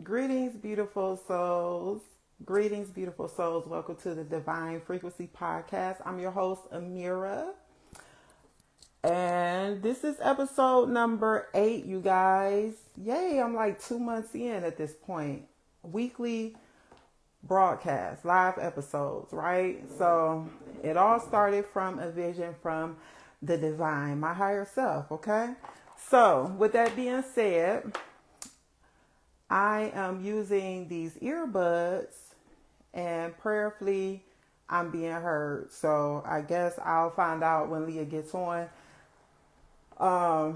Greetings, beautiful souls. Greetings, beautiful souls. Welcome to the Divine Frequency Podcast. I'm your host, Amira. And this is episode number 8, you guys. Yay, I'm like 2 months in at this point. Weekly broadcast, live episodes, right? So it all started from a vision from the divine, my higher self, okay? So with that being said, I am using these earbuds and prayerfully I'm being heard. So I guess I'll find out when Leah gets on. I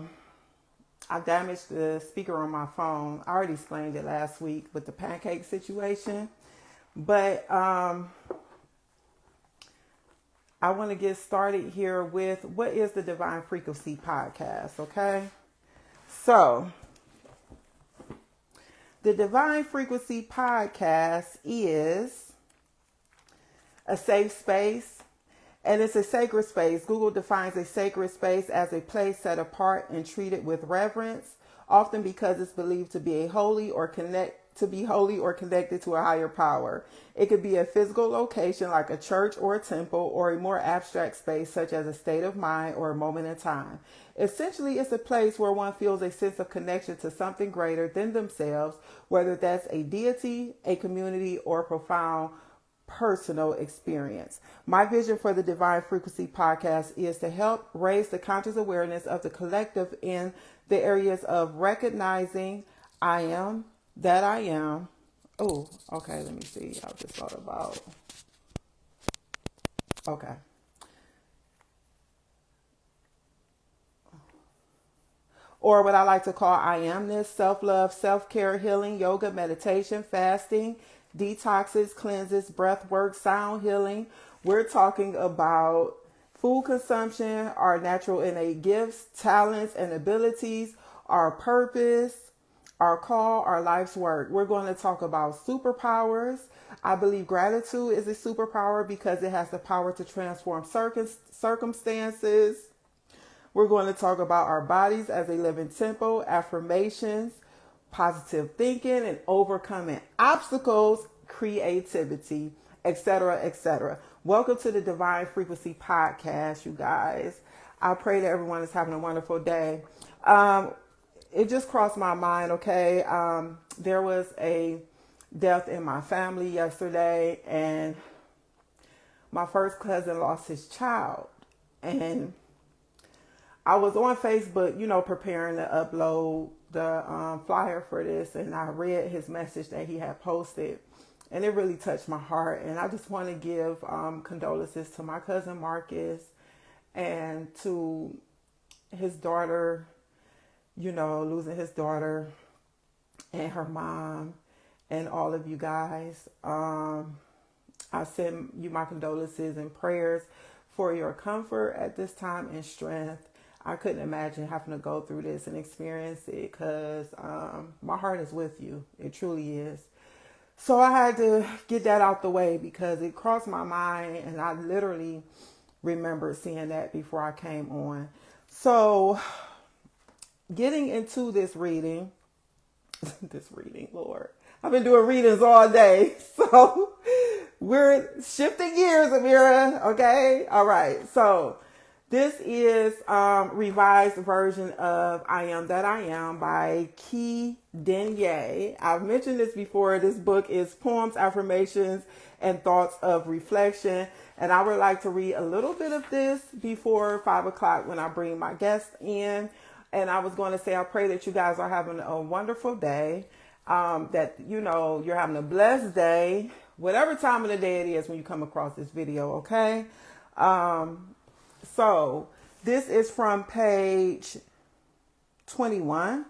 damaged the speaker on my phone. I already explained it last week with the pancake situation. But I want to get started here with what is the Divine Frequency Podcast, okay? So the Divine Frequency Podcast is a safe space, and it's a sacred space. Google defines a sacred space as a place set apart and treated with reverence, often because it's believed to be holy or connected to a higher power. It could be a physical location like a church or a temple, or a more abstract space such as a state of mind or a moment in time. Essentially, it's a place where one feels a sense of connection to something greater than themselves, whether that's a deity, a community, or a profound personal experience. My vision for the Divine Frequency Podcast is to help raise the conscious awareness of the collective in the areas of recognizing I am that I am. Oh, okay, let me see. I just thought about. Okay. Or what I like to call I amness, self-love, self-care, healing, yoga, meditation, fasting, detoxes, cleanses, breath work, sound healing. We're talking about food consumption, our natural innate gifts, talents, and abilities, our purpose, our call, our life's work. We're going to talk about superpowers. I believe gratitude is a superpower because it has the power to transform circumstances. We're going to talk about our bodies as a living temple, affirmations, positive thinking, and overcoming obstacles, creativity, etc., etc. Welcome to the Divine Frequency Podcast, you guys. I pray that everyone is having a wonderful day. It just crossed my mind, okay? There was a death in my family yesterday, and my first cousin lost his child. And I was on Facebook, preparing to upload the flyer for this, and I read his message that he had posted, and it really touched my heart. And I just want to give condolences to my cousin Marcus and to his daughter, losing his daughter and her mom and all of you guys. I send you my condolences and prayers for your comfort at this time and strength. I couldn't imagine having to go through this and experience it because my heart is with you. It truly is. So I had to get that out the way because it crossed my mind, and I literally remembered seeing that before I came on. So getting into this reading, Lord, I've been doing readings all day. So we're shifting gears, Amira. Okay. All right. So this is revised version of I Am That I Am by Key Denye. I've mentioned this before. This book is Poems, Affirmations, and Thoughts of Reflection. And I would like to read a little bit of this before 5 o'clock when I bring my guest in. And I was going to say, I pray that you guys are having a wonderful day, that, you're having a blessed day, whatever time of the day it is when you come across this video, okay? So this is from page 21.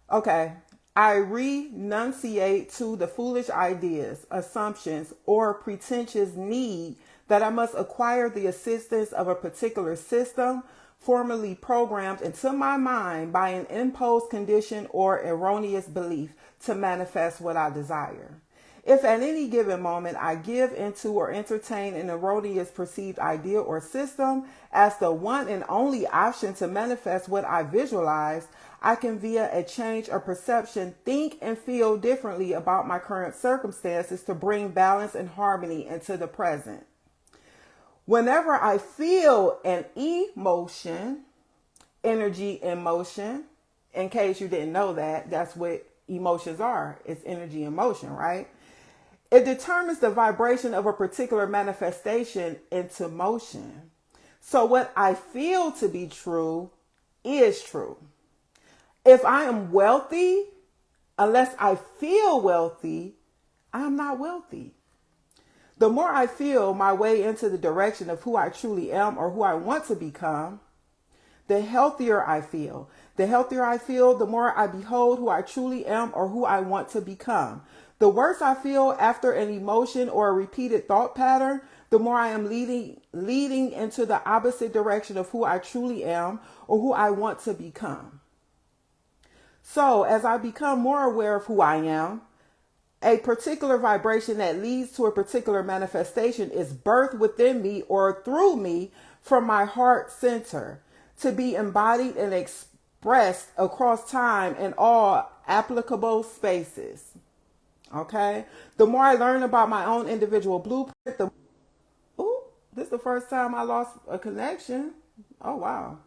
Okay. I renunciate to the foolish ideas, assumptions, or pretentious need that I must acquire the assistance of a particular system, formerly programmed into my mind by an imposed condition or erroneous belief to manifest what I desire. If at any given moment I give into or entertain an erroneous perceived idea or system as the one and only option to manifest what I visualize, I can, via a change of perception, think and feel differently about my current circumstances to bring balance and harmony into the present. Whenever I feel an emotion, energy in motion, in case you didn't know that, that's what emotions are. It's energy in motion, right? It determines the vibration of a particular manifestation into motion. So what I feel to be true is true. If I am wealthy, unless I feel wealthy, I'm not wealthy. The more I feel my way into the direction of who I truly am or who I want to become, the healthier I feel. The healthier I feel, the more I behold who I truly am or who I want to become. The worse I feel after an emotion or a repeated thought pattern, the more I am leading into the opposite direction of who I truly am or who I want to become. So as I become more aware of who I am, a particular vibration that leads to a particular manifestation is birthed within me or through me from my heart center to be embodied and expressed across time in all applicable spaces. Okay? The more I learn about my own individual blueprint, this is the first time I lost a connection. Oh, wow.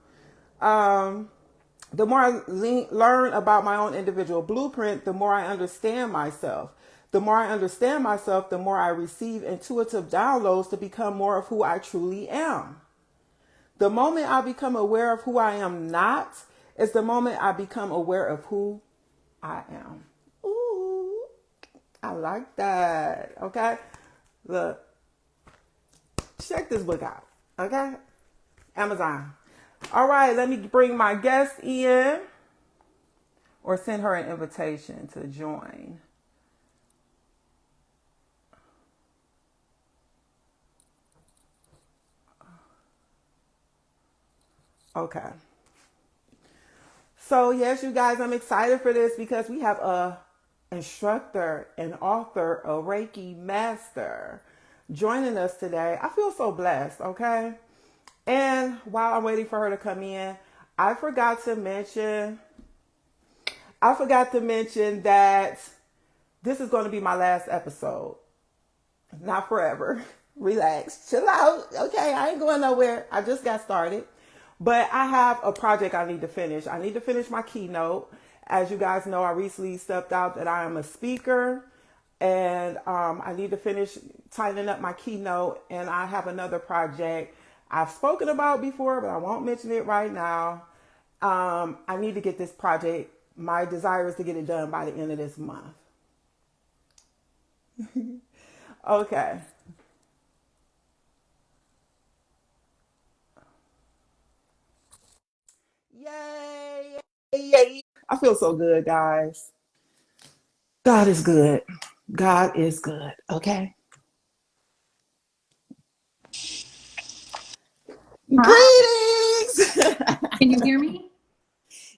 The more I learn about my own individual blueprint, the more I understand myself. The more I understand myself, the more I receive intuitive downloads to become more of who I truly am. The moment I become aware of who I am not is the moment I become aware of who I am. Ooh, I like that. Okay. Look, check this book out. Okay. Amazon. All right. Let me bring my guest in or send her an invitation to join. Okay. So yes, you guys, I'm excited for this because we have a instructor, an author, a Reiki master joining us today. I feel so blessed, okay? And while I'm waiting for her to come in, I forgot to mention that this is going to be my last episode. Not forever. Relax. Chill out. Okay, I ain't going nowhere. I just got started. But I have a project I need to finish. I need to finish my keynote. As you guys know, I recently stepped out that I am a speaker. And I need to finish tightening up my keynote. And I have another project I've spoken about before, but I won't mention it right now. I need to get this project. My desire is to get it done by the end of this month. Okay. Yay! Yay! I feel so good, guys. God is good. God is good. Okay. Hi. Greetings. Can you hear me?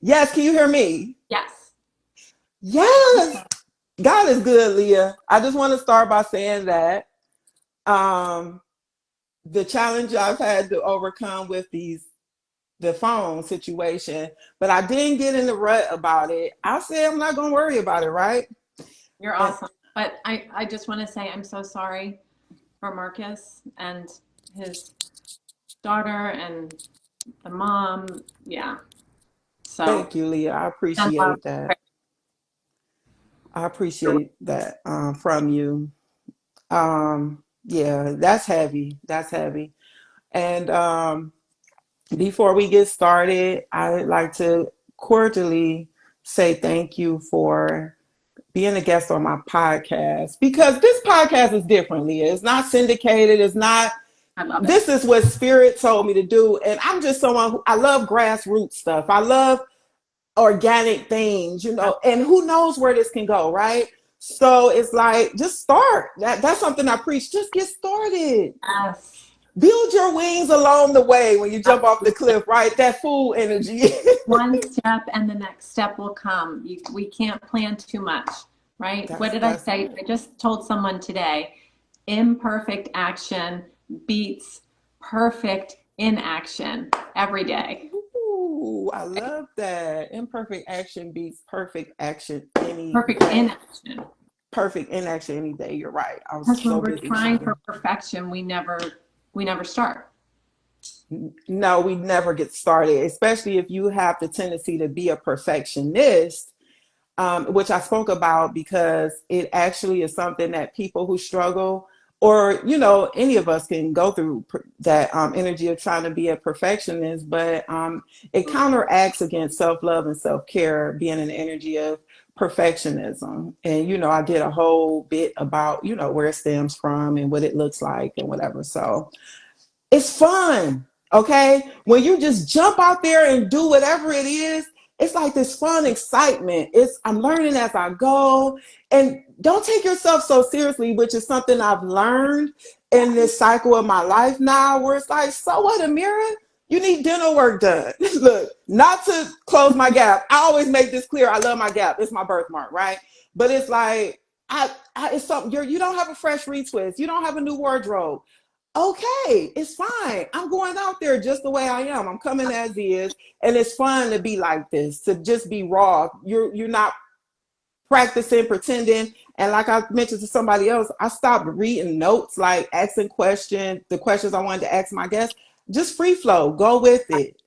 Yes, can you hear me? Yes. Yes. God is good, Leah. I just want to start by saying that um, the challenge I've had to overcome with the phone situation, but I didn't get in the rut about it. I said I'm not gonna worry about it, right? You're And awesome. But I just want to say I'm so sorry for Marcus and his daughter and the mom. Yeah. So thank you, Leah. I send love. appreciate that. I appreciate that from you. Yeah, that's heavy. That's heavy. And before we get started, I would like to cordially say thank you for being a guest on my podcast because this podcast is different, Leah. It's not syndicated. It's not. I love it. This is what Spirit told me to do, and I'm just someone who I love grassroots stuff. I love organic things, and who knows where this can go, right? So it's like just start. That's something I preach. Just get started. Yes. Build your wings along the way when you jump off the Absolutely. cliff, right? That fool energy. One step and the next step will come. We can't plan too much, right? What did I That's say? it. I just told someone today, imperfect action beats perfect inaction every day. Ooh, I love that. Imperfect action beats perfect action any Perfect day. inaction. Perfect inaction any day. You're right. I was Because when so we're busy trying for trying. perfection, we never start. No, we never get started, especially if you have the tendency to be a perfectionist, which I spoke about because it actually is something that people who struggle, or any of us can go through that energy of trying to be a perfectionist, but it counteracts against self-love and self-care, being an energy of perfectionism. And I did a whole bit about where it stems from and what it looks like and whatever. So it's fun. Okay. When you just jump out there and do whatever it is, it's like this fun excitement. I'm learning as I go. And don't take yourself so seriously, which is something I've learned in this cycle of my life now, where it's like, so what, Amira? You need dental work done. Look, not to close my gap. I always make this clear. I love my gap. It's my birthmark, right? But it's like, it's something you don't have a fresh retwist. You don't have a new wardrobe. Okay, it's fine. I'm going out there just the way I am. I'm coming as is, and it's fun to be like this, to just be raw. You're not practicing, pretending. And like I mentioned to somebody else, I stopped reading notes, like asking questions, the questions I wanted to ask my guests. Just free flow, go with it.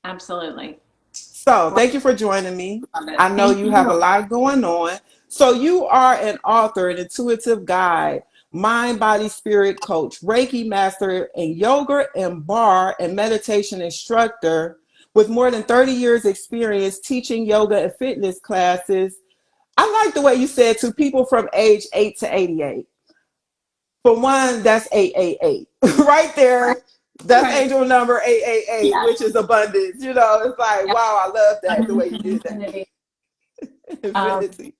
Absolutely. So Love thank you for joining me. it. I know Thank you have a you. lot going on. So you are an author, an intuitive guide, mind, body, spirit coach, Reiki master, and yoga and bar and meditation instructor with more than 30 years experience teaching yoga and fitness classes. I like the way you said to people from age 8 to 88. For one, that's 888 right there. That's Right. angel number 888, Yeah. which is abundance. It's like, Yeah. wow, I love that the way you Abundance and did that. infinity. Um, Infinity.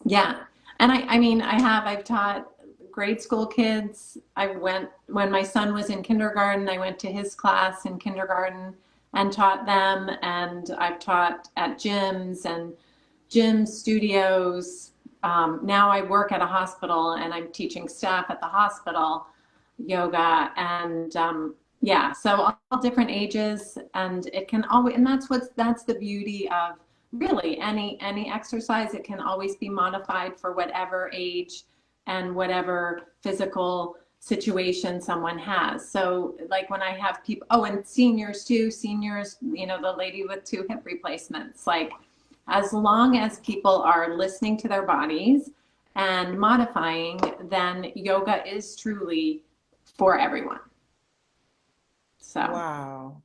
yeah. And I mean, I've taught grade school kids. When my son was in kindergarten, I went to his class in kindergarten and taught them. And I've taught at gyms and gym studios. Now I work at a hospital and I'm teaching staff at the hospital yoga and yeah, so all different ages, and it can always, and that's the beauty of really any exercise. It can always be modified for whatever age and whatever physical situation someone has. So like when I have people, oh, and seniors too, seniors, the lady with 2 hip replacements, like as long as people are listening to their bodies and modifying, then yoga is truly for everyone. So, Wow.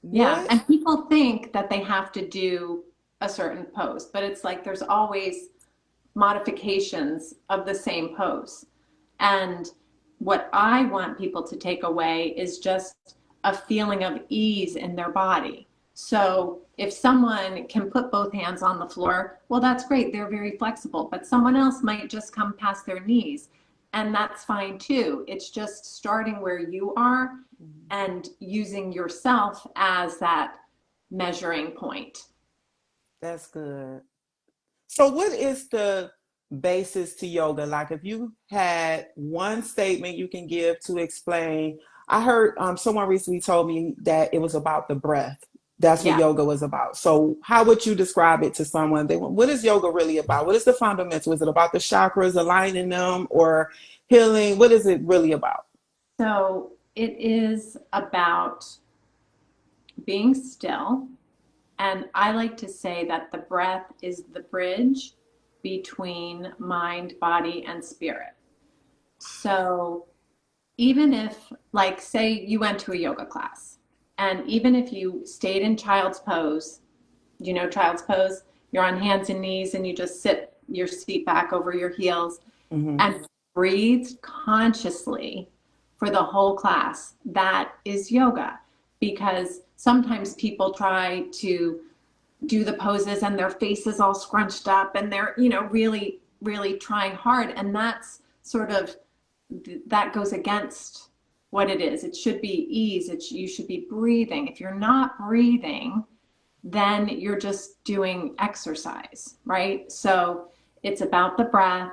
yeah. What? And people think that they have to do a certain pose, but it's like there's always modifications of the same pose. And what I want people to take away is just a feeling of ease in their body. So if someone can put both hands on the floor, well, that's great. They're very flexible, but someone else might just come past their knees. And that's fine too. It's just starting where you are and using yourself as that measuring point. That's good. So, what is the basis to yoga? Like, if you had one statement you can give to explain, I heard someone recently told me that it was about the breath. That's what Yeah. yoga was about. So, how would you describe it to someone? What is yoga really about? What is the fundamental? Is it about the chakras, aligning them, or healing? What is it really about? So it is about being still. And I like to say that the breath is the bridge between mind, body, and spirit. So even if, like, say you went to a yoga class, and even if you stayed in child's pose, child's pose? You're on hands and knees and you just sit your seat back over your heels Hmm. and breathe consciously for the whole class. That is yoga, because sometimes people try to do the poses and their face is all scrunched up and they're, really, really trying hard. And that's sort of that goes against what it is. It should be ease. You should be breathing. If you're not breathing, then you're just doing exercise, right? So it's about the breath.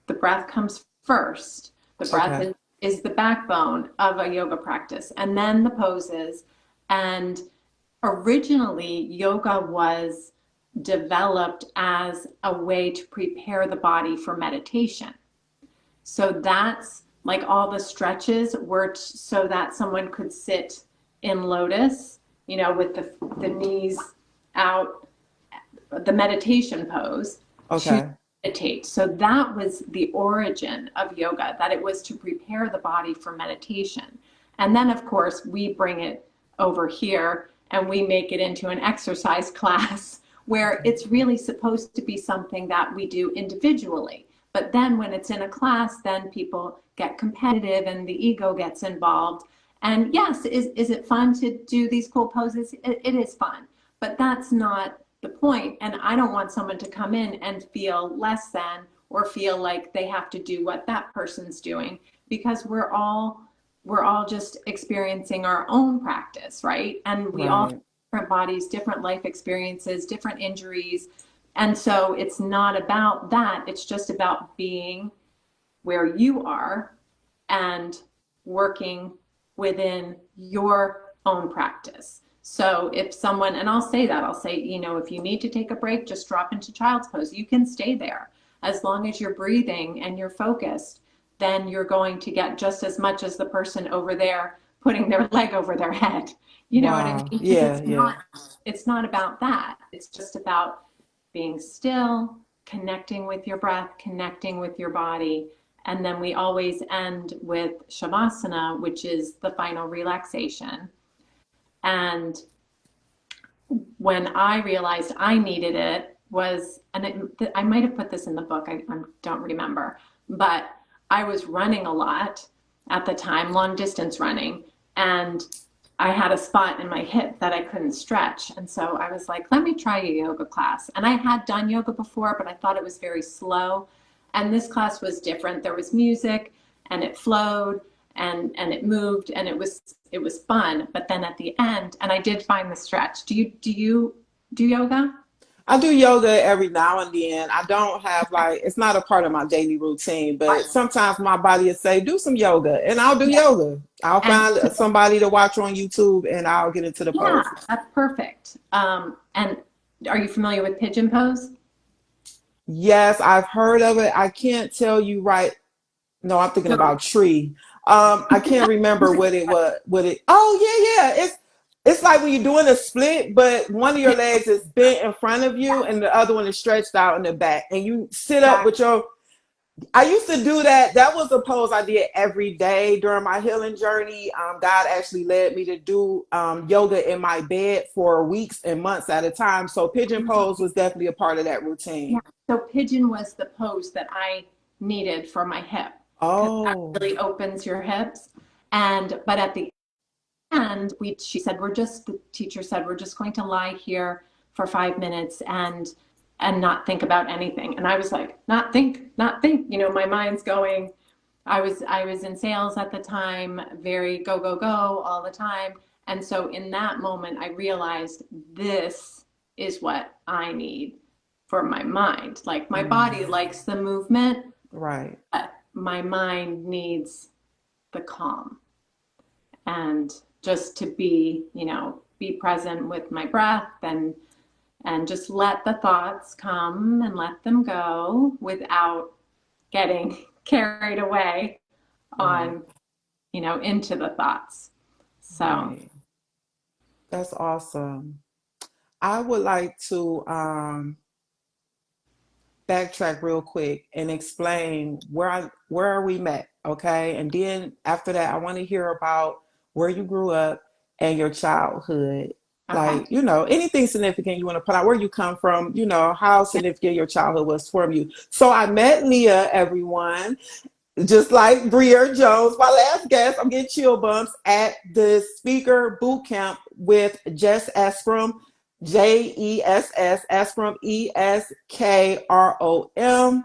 The breath comes first. The breath Okay. is the backbone of a yoga practice, and then the poses. And originally, yoga was developed as a way to prepare the body for meditation. So that's like all the stretches were so that someone could sit in lotus, with the knees out, the meditation pose to Okay. meditate. So that was the origin of yoga, that it was to prepare the body for meditation. And then, of course, we bring it over here and we make it into an exercise class where it's really supposed to be something that we do individually. But then when it's in a class, then people get competitive and the ego gets involved. And yes, is it fun to do these cool poses? It is fun, but that's not the point. And I don't want someone to come in and feel less than or feel like they have to do what that person's doing, because we're all just experiencing our own practice, right? And we all have Right. different bodies, different life experiences, different injuries. And so it's not about that. It's just about being where you are and working within your own practice. So if someone, and I'll say, if you need to take a break, just drop into child's pose. You can stay there. As long as you're breathing and you're focused, then you're going to get just as much as the person over there putting their leg over their head. You know what I Wow. mean? Because Yeah, yeah. it's not about that. It's just about being still, connecting with your breath, connecting with your body. And then we always end with Shavasana, which is the final relaxation. And when I realized I needed it was, and I might have put this in the book, I don't remember, but I was running a lot at the time, long distance running, and I had a spot in my hip that I couldn't stretch. And so I was like, let me try a yoga class. And I had done yoga before, but I thought it was very slow. And this class was different. There was music and it flowed and it moved and it was fun. But then at the end, and I did find the stretch. Do you do yoga? I do yoga every now and then. I don't have like it's not a part of my daily routine, but Right. sometimes my body will say do some yoga, and I'll do Yeah. yoga. I'll And find somebody to watch on YouTube, and I'll get into the yeah, poses. that's perfect. And are you familiar with pigeon pose? Yes, I've heard of it. I can't tell you right. No, I'm thinking So about tree. I can't remember what it was. What it? Oh yeah, yeah. It's like when you're doing a split, but one of your legs is bent in front of you, and the other one is stretched out in the back, and you sit up with your. I used to do that. That was a pose I did every day during my healing journey. God actually led me to do yoga in my bed for weeks and months at a time. So pigeon pose was definitely a part of that yeah, routine. so pigeon was the pose that I needed for my hip because that Oh, really opens your hips. And but at the end, she said, the teacher said, we're just going to lie here for 5 minutes and not think about anything. And I was like, not think, not think. My mind's going. I was in sales at the time, very go, go, go all the time. And so in that moment, I realized this is what I need for my mind. Like my body mm, likes the movement, right. but my mind needs the calm and just to be present with my breath and just let the thoughts come and let them go without getting carried away Right. on into the thoughts. So Right. That's awesome. I would like to backtrack real quick and explain where are we met, okay? And then after that, I want to hear about where you grew up and your childhood. okay. Like, anything significant you want to put out, where you come from, how significant your childhood was for you. So I met Leah, everyone. Just like Brier Jones, my last guest, I'm getting chill bumps at the speaker boot camp with Jess Eskrom, Jess Eskrom, Eskrom.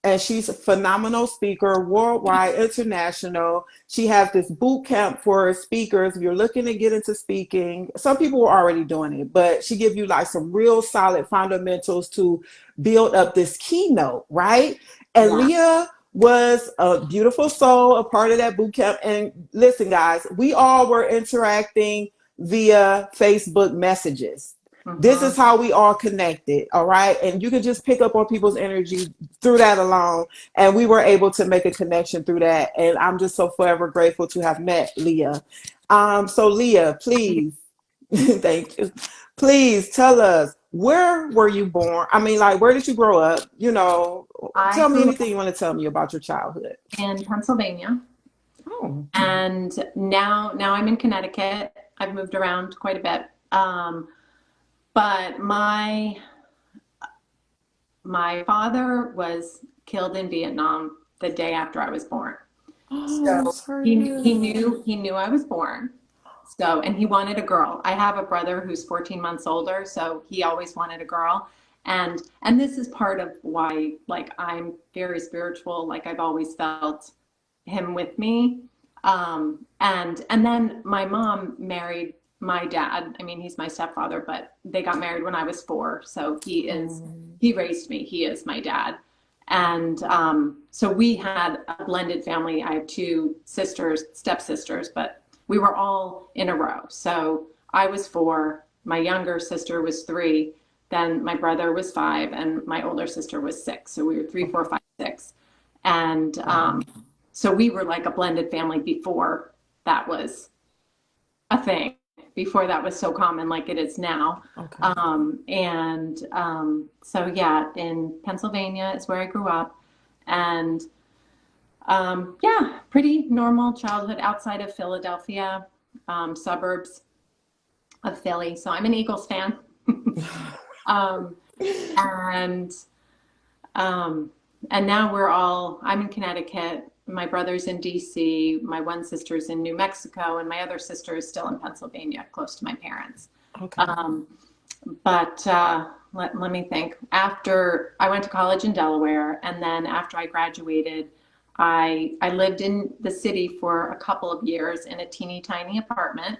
and she's a phenomenal speaker, worldwide, international. She has this boot camp for speakers. If you're looking to get into speaking, some people are already doing it, but she gives you like some real solid fundamentals to build up this keynote, right? And Yeah. Leah was a beautiful soul, a part of that boot camp. And listen, guys, we all were interacting via Facebook messages. This Hmm. is how we all connected, all right? And you could just pick up on people's energy through that alone. And we were able to make a connection through that. And I'm just so forever grateful to have met Leah. So Leah, please, thank you. Please tell us, where were you born? I mean, like, where did you grow up? I Tell me grew anything up you want to tell me about your childhood. in Pennsylvania, Oh, and now I'm in Connecticut. I've moved around quite a bit. But my father was killed in Vietnam the day after I was born. oh, I'm So sorry to he hear knew he knew I was born. So, and he wanted a girl. I have a brother who's 14 months older, so he always wanted a girl. And this is part of why, like, I'm very spiritual. Like, I've always felt him with me. And then my mom married my dad. I mean, he's my stepfather, but they got married when I was 4. So that. he raised me. He is my dad. And so we had a blended family. I have 2 sisters, stepsisters, but we were all in a row. So I was 4, my younger sister was 3, then my brother was 5, and my older sister was 6. So we were 3, 4, 5, 6. And Wow. so we were like a blended family before that was a thing, before that was so common like it is now. Okay. So yeah, in Pennsylvania is where I grew up. And yeah, pretty normal childhood outside of Philadelphia, suburbs of Philly. So I'm an Eagles fan. um, and um, and now I'm in Connecticut. My brother's in DC. My one sister's in New Mexico, and my other sister is still in Pennsylvania, close to my parents. Okay. Um, but let me think. After I went to college in Delaware, and then after I graduated, I lived in the city for a couple of years in a teeny tiny apartment,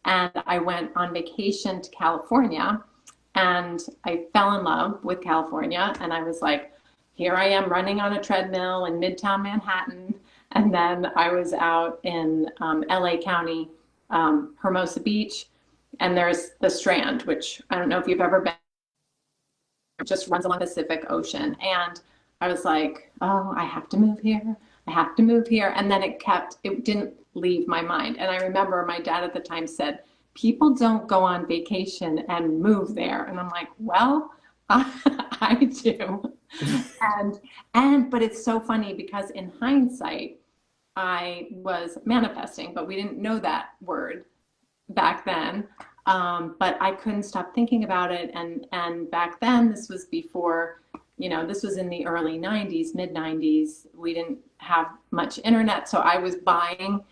and I went on vacation to California, and I fell in love with California, and I was like, here I am running on a treadmill in Midtown Manhattan, and then I was out in LA County, Hermosa Beach, and there's the Strand, which I don't know if you've ever been, it just runs along the Pacific Ocean. And I was like, oh, I have to move here. I have to move here. And then it didn't leave my mind. And I remember my dad at the time said, people don't go on vacation and move there. And I'm like, well, I do. But it's so funny because in hindsight, I was manifesting, but we didn't know that word back then. But I couldn't stop thinking about it. And back then, this was before, this was in the early 90s, mid 90s. We didn't have much internet. So I was buying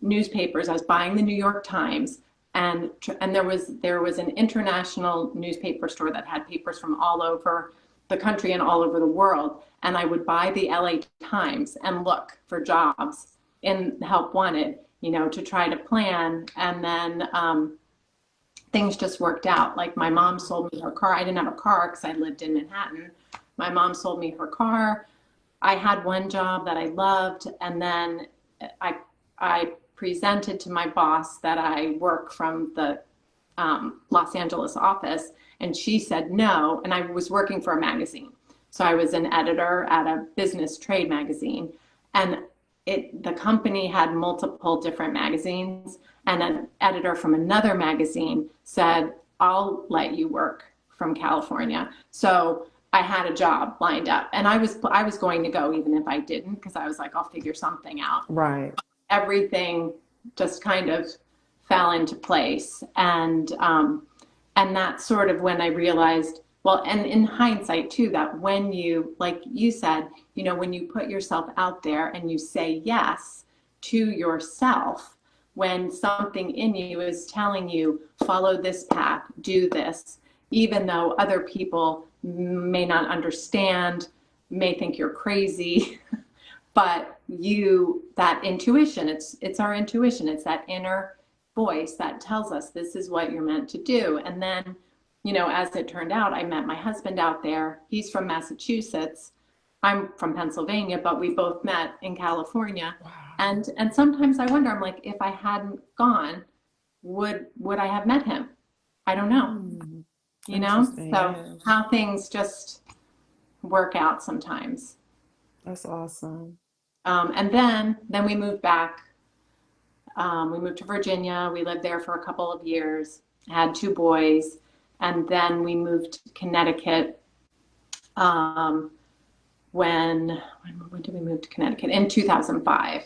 newspapers. I was buying the New York Times. And there was an international newspaper store that had papers from all over the country and all over the world. And I would buy the LA Times and look for jobs in Help Wanted, to try to plan. And then things just worked out. Like my mom sold me her car. I didn't have a car because I lived in Manhattan. My mom sold me her car. I had one job that I loved, and then I presented to my boss that I work from the Los Angeles office, and she said no. And I was working for a magazine, so I was an editor at a business trade magazine, and the company had multiple different magazines, and an editor from another magazine said, I'll let you work from California. So I had a job lined up, and I was going to go even if I didn't, because I was like, I'll figure something out. Right. Everything just kind of fell into place, and that's sort of when I realized, well, and in hindsight too, that when you, like you said, when you put yourself out there and you say yes to yourself, when something in you is telling you, follow this path, do this, even though other people may not understand may think you're crazy, but that intuition, it's our intuition, it's that inner voice that tells us this is what you're meant to do. And then, as it turned out, I met my husband out there. He's from Massachusetts. I'm from Pennsylvania, but we both met in California. Wow. And sometimes I wonder, I'm like, if I hadn't gone, would I have met him? I don't know, Hmm. So Interesting. Yeah. how things just work out sometimes. That's awesome. And then we moved back. We moved to Virginia. We lived there for a couple of years, had two boys, and then we moved to Connecticut. Um, when did we move to Connecticut? In 2005,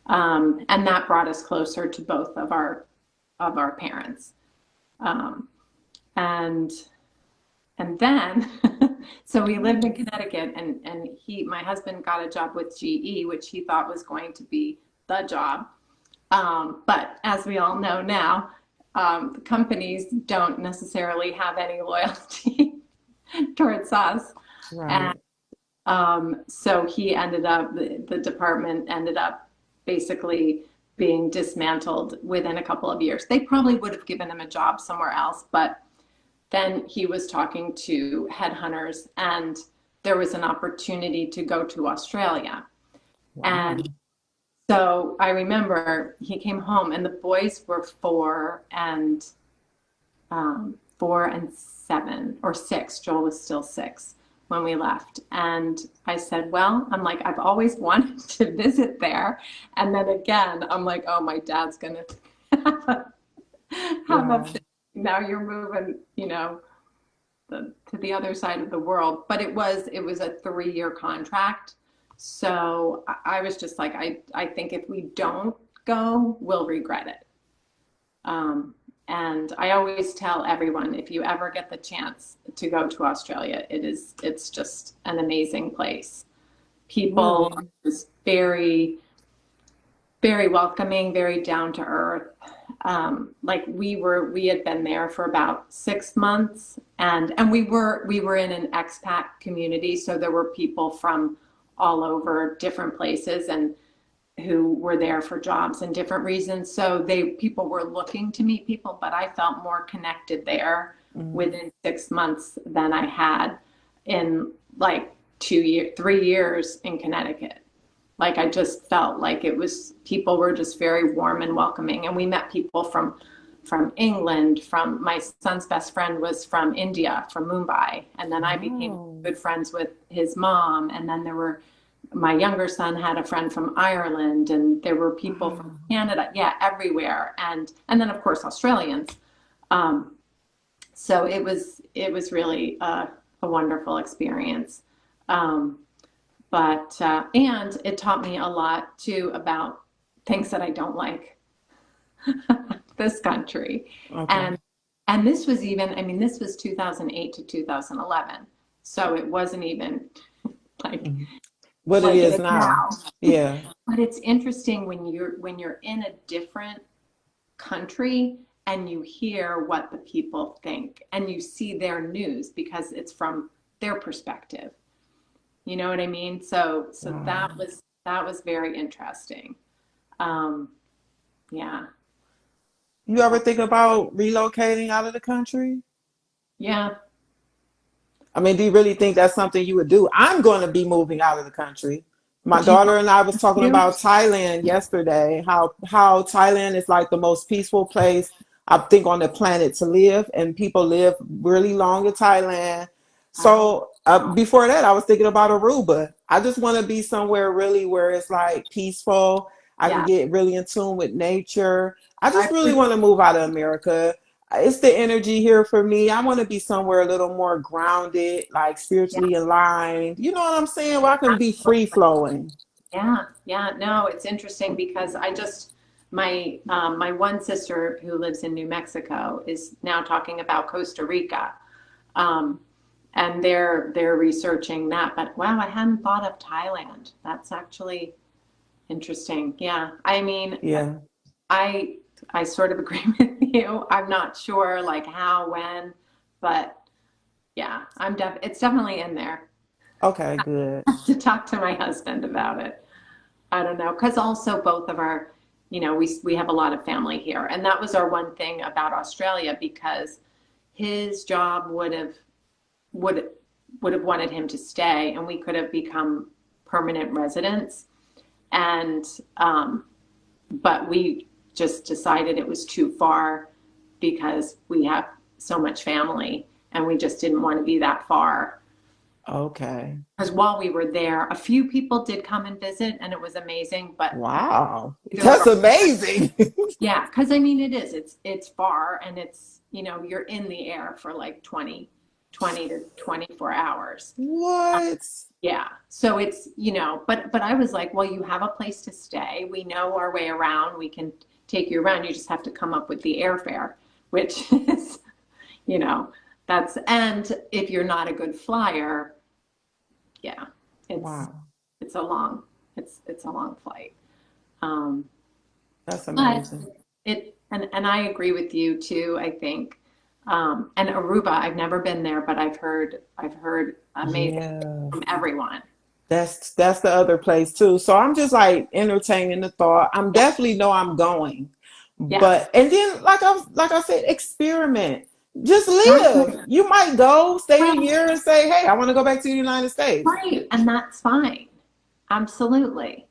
and that brought us closer to both of our parents. Um, and and then so we lived in Connecticut, and my husband got a job with GE, which he thought was going to be the job. But as we all know now, the companies don't necessarily have any loyalty towards us. And Right. so the department ended up basically being dismantled within a couple of years. They probably would have given him a job somewhere else, but then he was talking to headhunters, and there was an opportunity to go to Australia. And Wow. so I remember he came home, and the boys were 4 and 7 or 6. Joel was still 6 when we left. And I said, well, I'm like, I've always wanted to visit there. And then again, I'm like, oh, my dad's going to have a Wow. now you're moving, to the other side of the world. But it was a 3-year contract. So I was just like, I think if we don't go, we'll regret it. Um, and I always tell everyone, if you ever get the chance to go to Australia, it's just an amazing place. People are Really? just very, very welcoming, very down to earth. Like we had been there for about 6 months, and we were in an expat community, so there were people from all over different places and who were there for jobs and different reasons. So people were looking to meet people, but I felt more connected there Mm. within 6 months than I had in like 3 years in Connecticut. Like I just felt like people were just very warm and welcoming. And we met people from England, from my son's best friend was from India, from Mumbai. And then I became Wow. good friends with his mom. And then my younger son had a friend from Ireland, and there were people from Wow. Canada, yeah, everywhere. And then of course Australians. Um, so it was really a wonderful experience. Um, and it taught me a lot too about things that I don't like this country. Okay. And and this was 2008 to 2011. So it wasn't even like Mhm. What it like it is is now. now. Yeah. But it's interesting when you're in a different country and you hear what the people think and you see their news because it's from their perspective. You know what I mean? So that Wow. was very interesting. Um, yeah, You ever think about relocating out of the country? yeah, I mean, do you really think that's something you would do? I'm going to be moving out of the country. My do you daughter want and I was talking to? about Thailand yesterday, how Thailand is like the most peaceful place I think on the planet to live, and people live really long in Thailand. I hope So before that, I was thinking about Aruba. I just want to be somewhere really where it's like peaceful. I can yeah. get really in tune with nature. I I just really pre- want to move out of America. It's the energy here for me. I want to be somewhere a little more grounded, like yeah, spiritually aligned. You know what I'm saying? Where I can be free flowing. yeah, yeah. No, it's interesting because my one sister who lives in New Mexico is now talking about Costa Rica. Um, and they're researching that. But wow, I hadn't thought of Thailand. That's actually interesting. Yeah. I mean, Yeah. I I sort of agree with you. I'm not sure like how, when, but yeah, it's definitely in there. Okay, good. to talk to my husband about it. I don't know, because also both of our, we have a lot of family here, and that was our one thing about Australia because his job would would have wanted him to stay, and we could have become permanent residents, and but we just decided it was too far because we have so much family, and we just didn't want to be that far. Okay. Because while we were there, a few people did come and visit, and it was amazing. But Wow. either of That's our, amazing. yeah, because I mean, it is. It's far, and you're in the air for like 20 to 24 hours. What? Yeah. So it's, but I was like, well, you have a place to stay. We know our way around. We can take you around. You just have to come up with the airfare, which is, you know, and if you're not a good flyer, yeah, it's Wow. it's a long it's a long flight. Um, That's but amazing. and I agree with you too, I think. And Aruba, I've never been there, but I've heard amazing Yeah. from everyone. That's the other place too. So I'm just like entertaining the thought. I'm Yeah. definitely know I'm going. Yes. But and then like I said, experiment. Just live. Exactly. You might go, stay a Well, year and say, hey, I want to go back to the United States. right. And that's fine. Absolutely.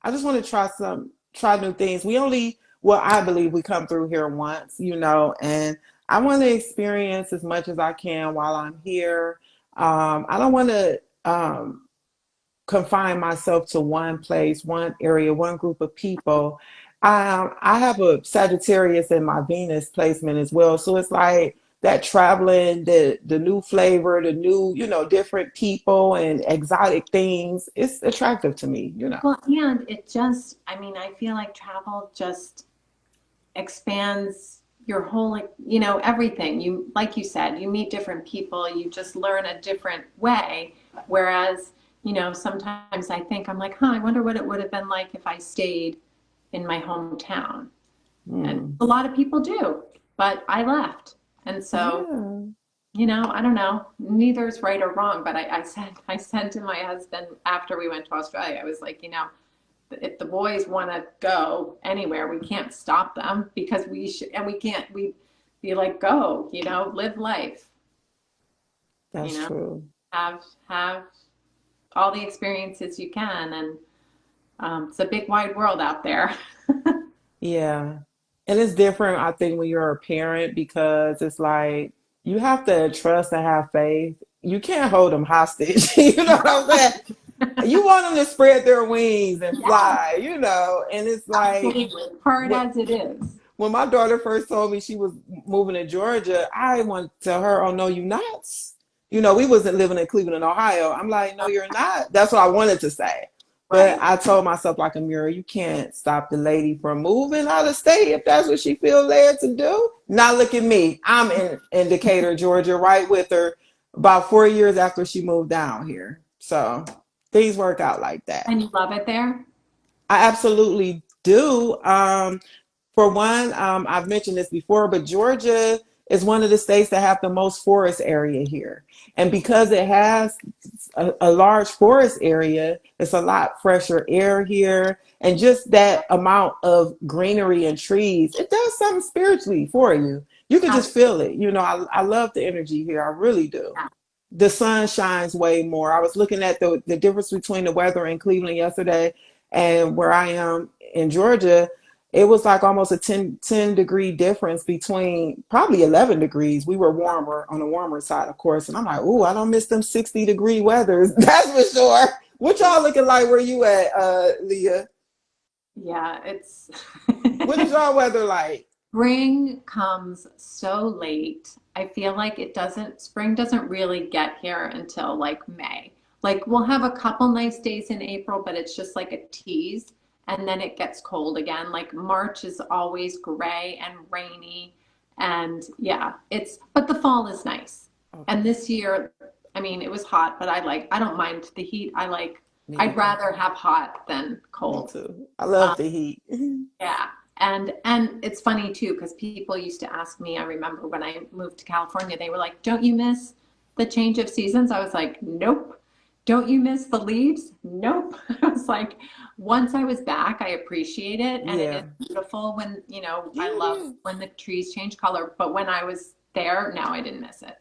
I just want to try new things. Well, I believe we come through here once, and I want to experience as much as I can while I'm here. I don't want to confine myself to one place, one area, one group of people. I have a Sagittarius in my Venus placement as well, so it's like that traveling, the new flavor, the new, different people and exotic things. It's attractive to me. Well, and I mean, I feel like travel just expands your whole, like, everything. Like you said, you meet different people, you just learn a different way. Whereas, sometimes I think I'm like, I wonder what it would have been like if I stayed in my hometown. And Hmm. a lot of people do, but I left. And so, Yeah. I don't know. Neither is right or wrong, but I said to my husband after we went to Australia, I was like, if the boys want to go anywhere, we can't stop them because we should, and we can't, we be like, go, live life, you That's know, true. have all the experiences you can. And it's a big wide world out there. Yeah. And it's different, I think, when you're a parent because it's like you have to trust and have faith. You can't hold them hostage. You know what I'm saying? You want them to spread their wings and Yeah, fly. And it's like absolutely. Hard when, as it is. when my daughter first told me she was moving to Georgia, I went to her, oh no, you not. We wasn't living in Cleveland, Ohio. I'm like, no, you're not. That's what I wanted to say. But Right. I told myself like a mirror, you can't stop the lady from moving out of state if that's what she feels led to do. Now look at me. I'm in Decatur, Georgia, right with her about 4 years after she moved down here. So things work out like that. And you love it there? I absolutely do. For one, I've mentioned this before, but Georgia is one of the states that have the most forest area here. And because it has a large forest area, it's a lot fresher air here. And just that amount of greenery and trees, it does something spiritually for you. You can just Absolutely. feel it. I love the energy here. I really do. The sun shines way more. I was looking at the difference between the weather in Cleveland yesterday and where I am in Georgia. It was like almost a ten degree difference between probably 11 degrees. We were warmer on the warmer side, of course. And I'm like, ooh, I don't miss them 60-degree weathers. That's for sure. What y'all looking like where you at, Leah? Yeah, it's What is y'all weather like? spring comes so late. I feel like spring doesn't really get here until like May. Like we'll have a couple nice days in April, but it's just like a tease. And then it gets cold again. Like March is always gray and rainy. And yeah, but the fall is nice. And Okay, this year, I mean, it was hot, but I don't mind the heat. me I'd either. rather have hot than Me cold. too. I love the heat. Yeah. And it's funny too, because people used to ask me, I remember when I moved to California, they were like, don't you miss the change of seasons, I was like, nope. Don't you miss the leaves? Nope. I was like, once I was back, I appreciate it. And it Yeah. is beautiful when, Yeah, I it love is. when the trees change color. But when I was there, no, I didn't miss it.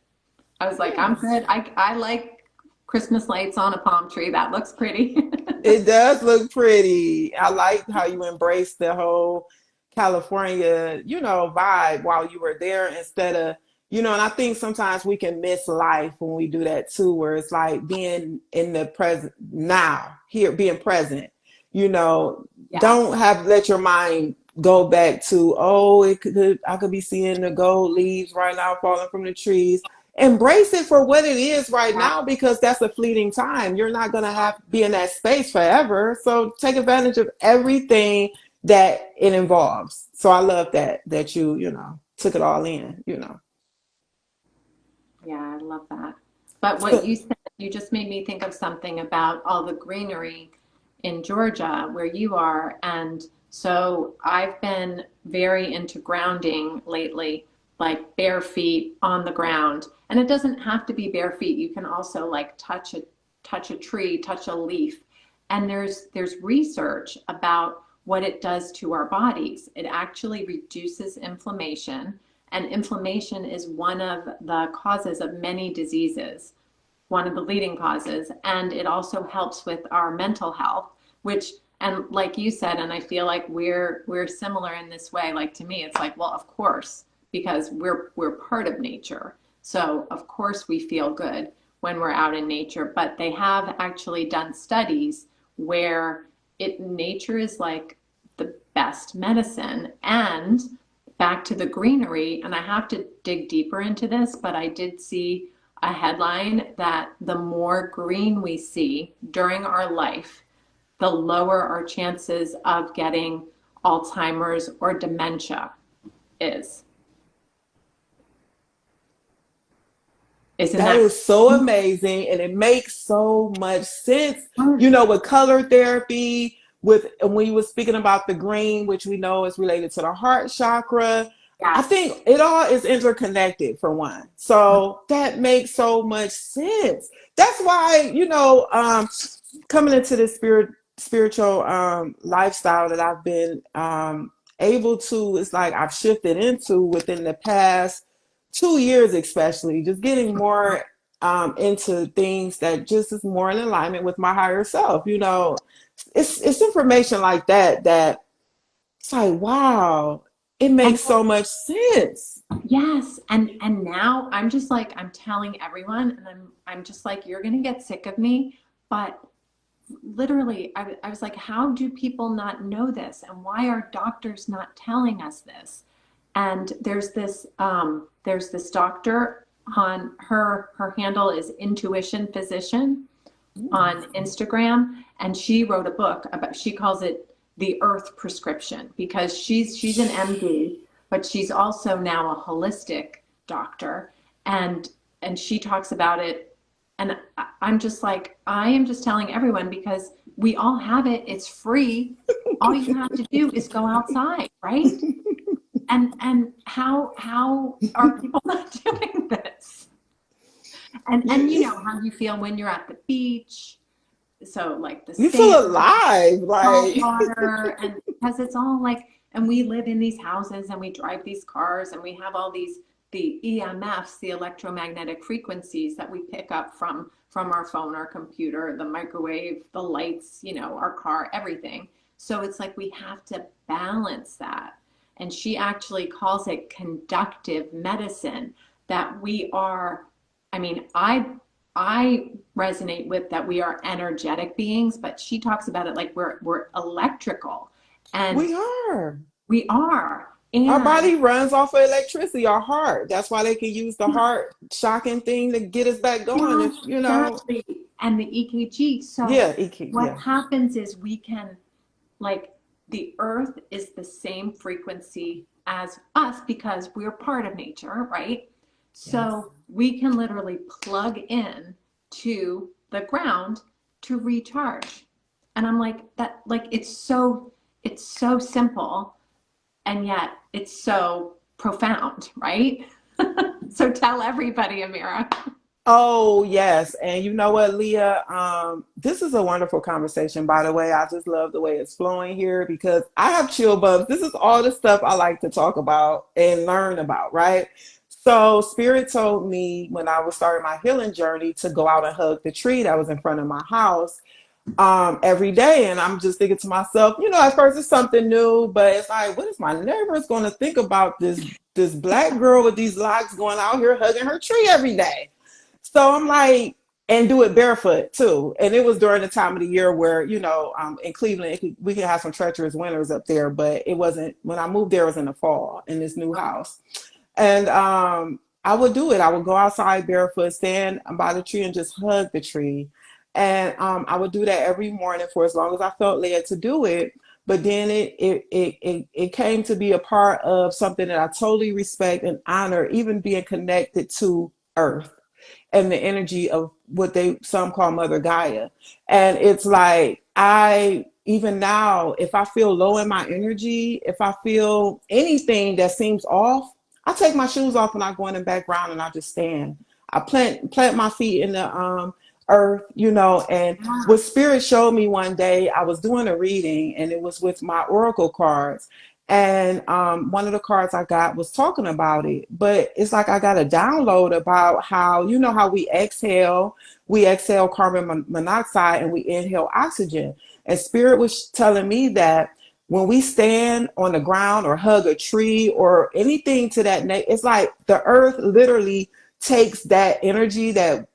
I was like, I'm Yes. good. I like Christmas lights on a palm tree. That looks pretty. It does look pretty. I like how you embrace the whole California, vibe while you were there instead of, and I think sometimes we can miss life when we do that too, where it's like being in the present now, here, being present, you know, don't Yes. have let your mind go back to, oh, I could be seeing the gold leaves right now falling from the trees. Embrace it for what it is right Yeah. now, because that's a fleeting time. You're not going to have be in that space forever, so take advantage of everything that it involves. So I love that you took it all in. Yeah, I love that. But what So you said, you just made me think of something about all the greenery in Georgia where you are. And so I've been very into grounding lately, like bare feet on the ground. And it doesn't have to be bare feet. You can also like touch a tree, touch a leaf. And there's research about what it does to our bodies. It actually reduces inflammation, and inflammation is one of the causes of many diseases, one of the leading causes. And it also helps with our mental health, which, and like you said, and I feel like we're similar in this way. Like to me, it's like, well, of course, because we're part of nature. So of course we feel good when we're out in nature. But they have actually done studies where nature is like the best medicine. And back to the greenery, and I have to dig deeper into this, but I did see a headline that the more green we see during our life, the lower our chances of getting Alzheimer's or dementia is. Isn't that that is so amazing, and it makes so much sense. crazy? With color therapy, with when you were speaking about the green, which we know is related to the heart chakra. I Yes. think it all is interconnected for one. So that makes so much sense. That's why, coming into this spiritual lifestyle that I've been able to, it's like I've shifted into within the past 2 years, especially just getting more into things that just is more in alignment with my higher self. It's information like that it's like, wow, it And makes so much sense. yes, and now I'm just like I'm telling everyone, and I'm just like you're gonna get sick of me, but literally I was like, how do people not know this, and why are doctors not telling us this? And there's this doctor on her handle is Intuition Physician on Instagram, and she wrote a book about, she calls it the Earth Prescription, because she's an MD, but she's also now a holistic doctor, and she talks about it. And I'm just like, I am just telling everyone, because we all have it, it's free. All you have to do is go outside, right? And how are people not doing this? And you you, know how you feel when you're at the beach, so like the you feel sand, alive, salt like. water, and because it's all like, and we live in these houses and we drive these cars and we have all these, the EMFs, the electromagnetic frequencies that we pick up from our phone, our computer, the microwave, the lights, our car, everything. So it's like we have to balance that. And she actually calls it conductive medicine, that we are, I mean, I resonate with that we are energetic beings, but she talks about it like we're electrical, and We are. we are. Our And body runs off of electricity, our heart. That's why they can use the heart shocking thing to get us back going. yes, If exactly. And the EKG. So yeah, EQ, what yeah, happens is we can, like, the earth is the same frequency as us because we're part of nature, right? yes. So we can literally plug in to the ground to recharge. And I'm like, that, like, it's so simple, and yet it's so profound, right? So tell everybody, Amira. Oh, yes. And you know what, Leah? This is a wonderful conversation, by the way. I just love the way it's flowing here because I have chill bumps. This is all the stuff I like to talk about and learn about, right? So, Spirit told me when I was starting my healing journey to go out and hug the tree that was in front of my house every day. And I'm just thinking to myself, at first it's something new, but it's like, what is my neighbors going to think about this black girl with these locks going out here hugging her tree every day? So I'm like, and do it barefoot too. And it was during the time of the year where, in Cleveland, we could have some treacherous winters up there, but it wasn't, when I moved there, it was in the fall in this new house. And I would do it. I would go outside barefoot, stand by the tree and just hug the tree. And I would do that every morning for as long as I felt led to do it. But then it came to be a part of something that I totally respect and honor, even being connected to Earth and the energy of what they some call Mother Gaia. And it's like I even now, if I feel low in my energy, if I feel anything that seems off, I take my shoes off and I go in the background and I just stand. I plant my feet in the earth, and Yeah. what spirit showed me one day, I was doing a reading and it was with my oracle cards. And one of the cards I got was talking about it, but it's like I got a download about how, how we exhale carbon monoxide and we inhale oxygen. And spirit was telling me that when we stand on the ground or hug a tree or anything to that, it's like the earth literally takes that energy that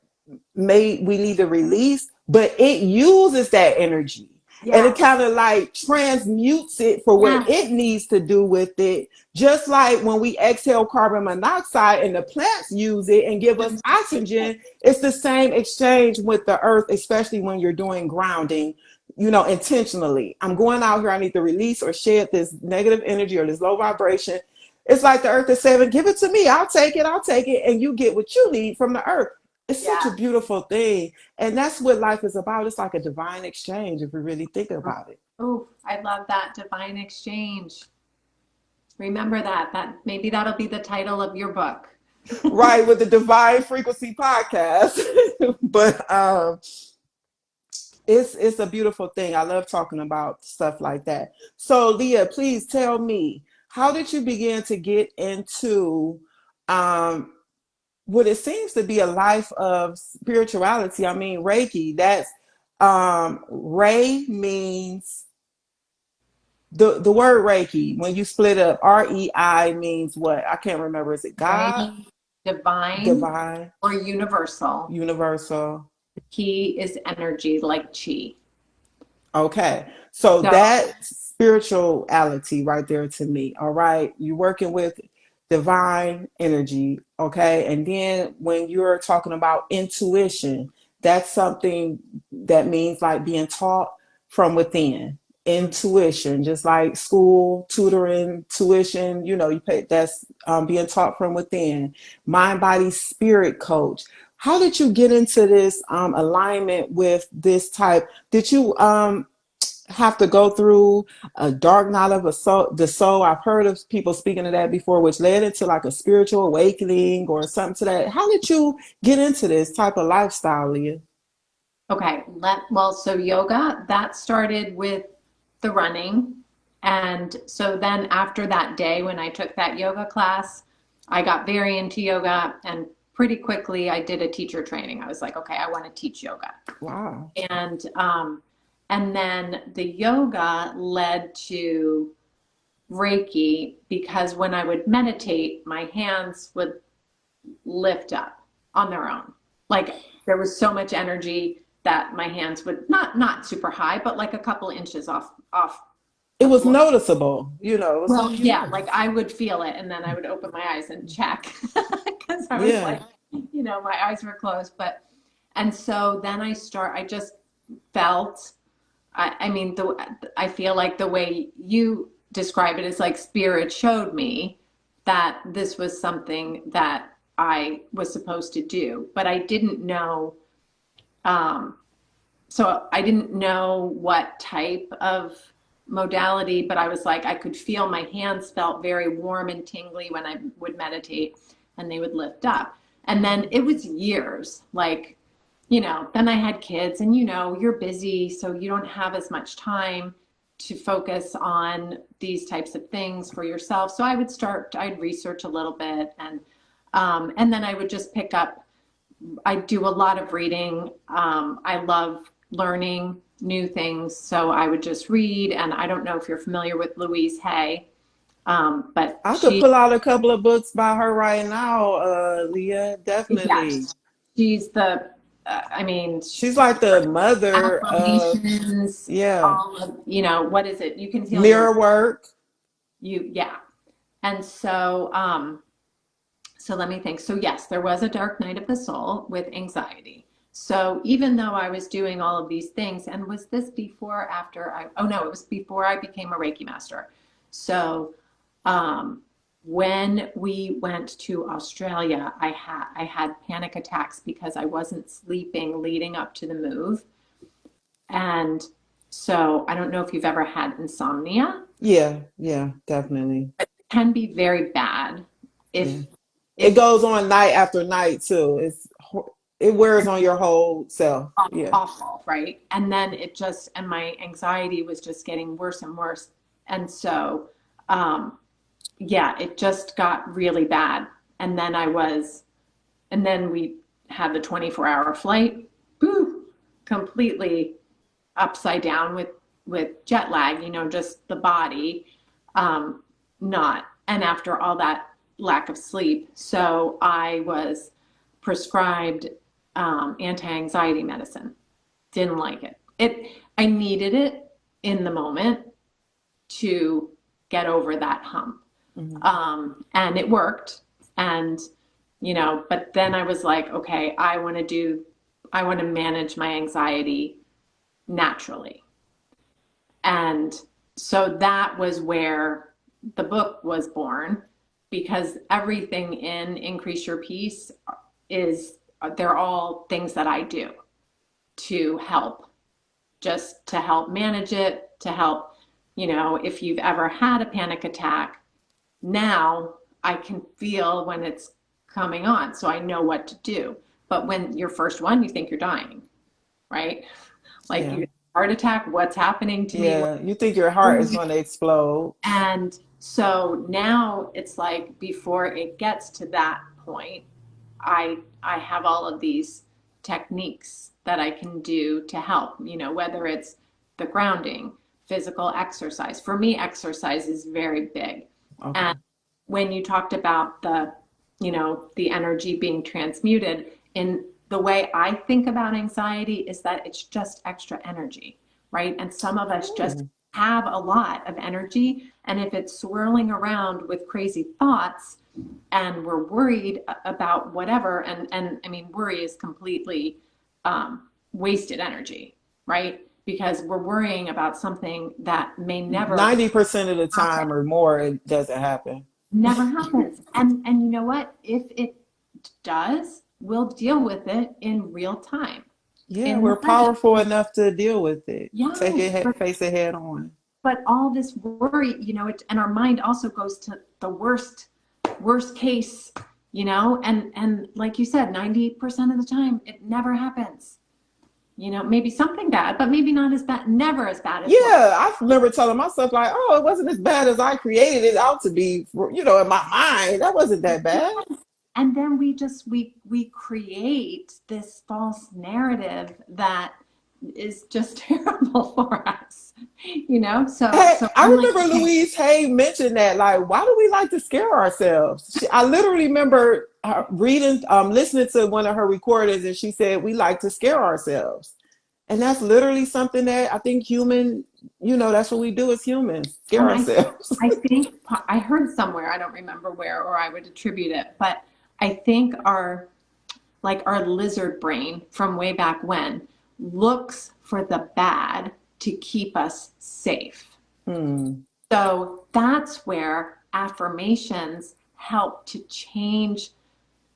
we need to release, but it uses that energy and it kind Yes. of like transmutes it for what Yes. it needs to do with it. Just like when we exhale carbon monoxide and the plants use it and give us oxygen, it's the same exchange with the earth, especially when you're doing grounding, intentionally. I'm going out here, I need to release or shed this negative energy or this low vibration. It's like the earth is saying, give it to me. I'll take it. And you get what you need from the earth. It's such a Yeah. beautiful thing. And that's what life is about. It's like a divine exchange if we really think about it. Oh, I love that divine exchange. Remember that. That maybe that'll be the title of your book. Right, with the Divine Frequency podcast. But it's a beautiful thing. I love talking about stuff like that. So Leah, please tell me, how did you begin to get into um what it seems to be a life of spirituality? I mean, Reiki, that's Ray means the word Reiki, when you split up, REI means what? I can't remember. Is it God, Right? Divine divine, or universal. universal? The key is energy like chi. Okay. So So, that spirituality right there to me. All right. You're working with divine energy. Okay. And then when you're talking about intuition, that's something that means like being taught from within. Intuition, just like school, tutoring, tuition, you pay that's being taught from within. Mind, body, spirit coach. How did you get into this alignment with this type? Did you have to go through a dark night of the soul? I've heard of people speaking of that before, which led into like a spiritual awakening or something to that. How did you get into this type of lifestyle, Leah? okay, so yoga, that started with the running. And so then after that day when I took that yoga class, I got very into yoga and pretty quickly I did a teacher training. I was like, okay, I want to teach yoga. Wow. And and then the yoga led to Reiki because when I would meditate, my hands would lift up on their own. Like there was so much energy that my hands would not super high, but like a couple inches off It the was floor. noticeable, it was Well, something you yeah, like noticed. I would feel it and then I would open my eyes and check because I was Yeah. like, my eyes were closed. But and so then I just felt I mean I feel like the way you describe it is like spirit showed me that this was something that I was supposed to do, but I didn't know um, so I didn't know what type of modality, but I was like, I could feel my hands felt very warm and tingly when I would meditate and they would lift up. And then it was years, like, then I had kids and, you're busy, so you don't have as much time to focus on these types of things for yourself. So I'd research a little bit, and then I would just pick up. I do a lot of reading. I love learning new things. So I would just read, and I don't know if you're familiar with Louise Hay, but I could pull out a couple of books by her right now, Leah. Definitely. yes, she's I mean, She's like the mother of, affirmations, yeah, all of, what is it? You can heal your, mirror work. yeah. And so let me think. So yes, there was a dark night of the soul with anxiety. So even though I was doing all of these things, and was this before, or after oh no, it was before I became a Reiki master. So, when we went to Australia, I had panic attacks because I wasn't sleeping leading up to the move. And so I don't know if you've ever had insomnia. Yeah, yeah, definitely. It can be very bad Yeah. if It if goes on night after night too. It wears on your whole self. Yeah. awful, right? And then and my anxiety was just getting worse and worse. And so, um, yeah, it just got really bad. And then and then we had the 24-hour flight, boo, completely upside down with jet lag, just the body, not, and after all that lack of sleep. So I was prescribed anti-anxiety medicine. Didn't like it. I needed it in the moment to get over that hump. Mhm. And it worked. And, but then I was like, okay, I want to manage my anxiety naturally. And so that was where the book was born, because everything in Increase Your Peace they're all things that I do to help, just to help manage it, to help, if you've ever had a panic attack, now I can feel when it's coming on, so I know what to do. But when your first one, you think you're dying, right? Like Yeah. you heart attack, what's happening to me? Yeah. You think your heart is going to explode. And so now it's like, before it gets to that point, I have all of these techniques that I can do to help, whether it's the grounding, physical exercise. For me, exercise is very big. And Okay. when you talked about the energy being transmuted, in the way I think about anxiety is that it's just extra energy, right? And some of us just Ooh. have a lot of energy. And if it's swirling around with crazy thoughts, and we're worried about whatever, and I mean, worry is completely wasted energy, right? Because we're worrying about something that may never 90% of the happen. time or more, it doesn't happen. Never happens. And you know what? If it does, we'll deal with it in real time, Yeah, in the we're present. powerful enough to deal with it. Take Yes, it, face it head on. but all this worry, and our mind also goes to the worst case, and like you said, 90% of the time it never happens. Maybe something bad, but maybe not as bad, never as bad as Yeah, what. I remember telling myself like, "Oh, it wasn't as bad as I created it out to be." In my mind, that wasn't that bad. And then we create this false narrative that is just terrible for us, Hey, so I I'm like, remember okay. Louise Hay mentioned that. Like, why do we like to scare ourselves? I literally remember listening to one of her recordings, and she said we like to scare ourselves, and that's literally something that I think that's what we do as humans, scare And ourselves. I think I heard somewhere, I don't remember where, or I would attribute it, but I think our lizard brain from way back when looks for the bad to keep us safe. Hmm. So that's where affirmations help to change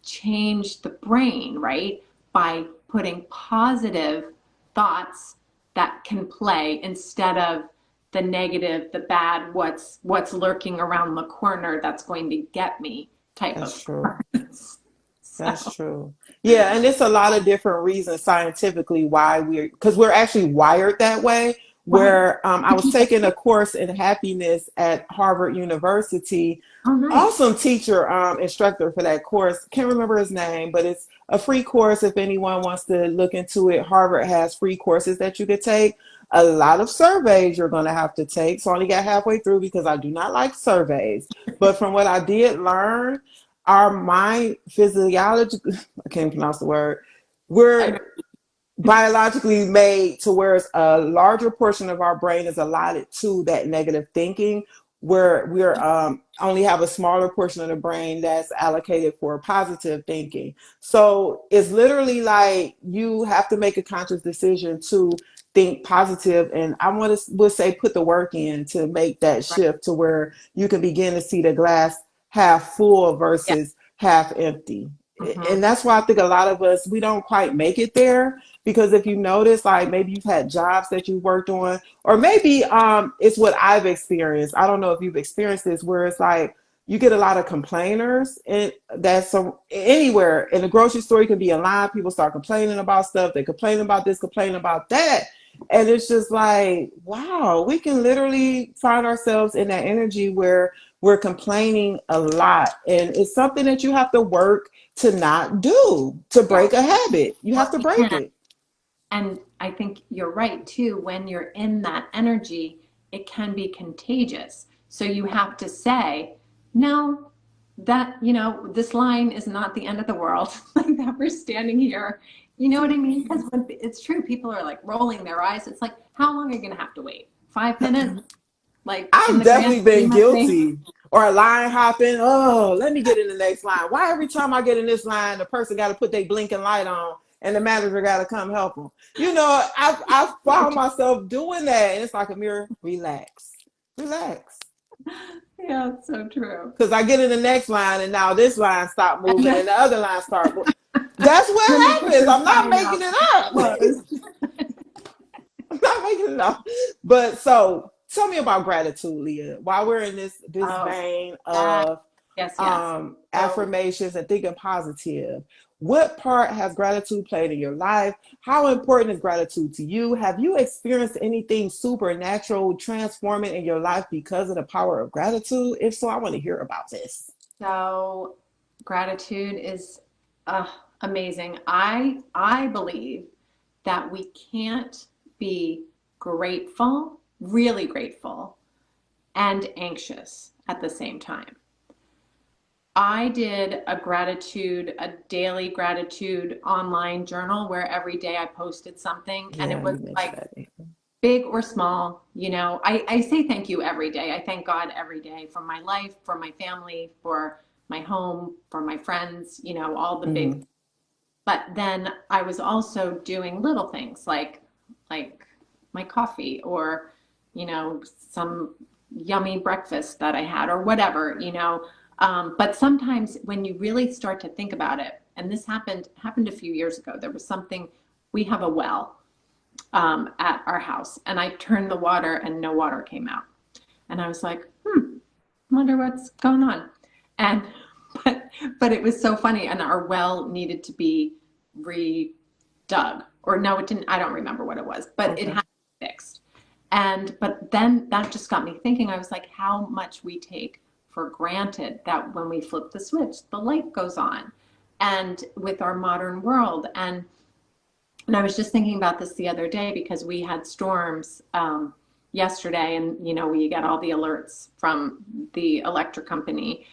the brain, right? By putting positive thoughts that can play instead of the negative, the bad, what's lurking around the corner that's going to get me type That's of true. cards. That's true. Yeah, and it's a lot of different reasons scientifically why because we're actually wired that way. Right. Where I was taking a course in happiness at Harvard University. Oh, nice. Awesome teacher, instructor for that course. Can't remember his name, but it's a free course if anyone wants to look into it. Harvard has free courses that you could take. A lot of surveys you're going to have to take. So I only got halfway through because I do not like surveys. But from what I did learn, our mind physiology, I can't pronounce the word, I know. we're biologically made to where a larger portion of our brain is allotted to that negative thinking, where we're only have a smaller portion of the brain that's allocated for positive thinking. So it's literally like you have to make a conscious decision to think positive, and I want to would say put the work in to make that Right. shift to where you can begin to see the glass half full Yeah. versus half empty. Hmm. And that's why I think a lot of us, we don't quite make it there, because if you notice, like maybe you've had jobs that you worked on, or maybe it's what I've experienced. I don't know if you've experienced this, where it's like you get a lot of complainers, and that's some anywhere in the grocery store. You can be in line, people start complaining about stuff. They complain about this, complain about that, and it's just like, wow, we can literally find ourselves in that energy where we're complaining a lot, and it's something that you have to work to not do, to Yeah. break a habit. You have Well, to you break can. it. And I think you're right too. When you're in that energy, it can be contagious. So you have to say, no, this line is not the end of the world. Like that we're standing here. You know what I mean? Because it's true, people are like rolling their eyes. It's like, how long are you going to have to wait? 5 minutes? Like in I've the grand definitely been scheme of things. guilty. Or line hopping. Oh, let me get in the next line. Why every time I get in this line, the person got to put their blinking light on and the manager got to come help them? I've found myself doing that. And it's like, Amir, relax. Relax. Yeah, it's so true. Because I get in the next line and now this line stop And moving then, and the other line start moving. That's then they what put happens. their I'm not sign making up, it up. closed. I'm not making it up. But so tell me about gratitude, Leah. While we're in this Oh, vein that, of yes. So, affirmations and thinking positive, what part has gratitude played in your life? How important is gratitude to you? Have you experienced anything supernatural transforming in your life because of the power of gratitude? If so, I want to hear about this. so gratitude is uh, amazing. I believe that we can't be grateful, really grateful, and anxious at the same time. I did a daily gratitude online journal where every day I posted something, and it Yeah, was you mentioned like that. big or small. I say thank you every day. I thank God every day for my life, for my family, for my home, for my friends, all the big. Mm-hmm. But then I was also doing little things like my coffee or, some yummy breakfast that I had or whatever. But sometimes when you really start to think about it, and this happened a few years ago, there was something, we have a well at our house, and I turned the water and no water came out. And I was like, wonder what's going on. And but but it was so funny, and our well needed to be redug, or no, it didn't. I don't remember what it was, but it had Okay. to be fixed. And but then that just got me thinking. I was like, how much we take for granted that when we flip the switch, the light goes on, and with our modern world. And I was just thinking about this the other day because we had storms yesterday, and we get all the alerts from the electric company,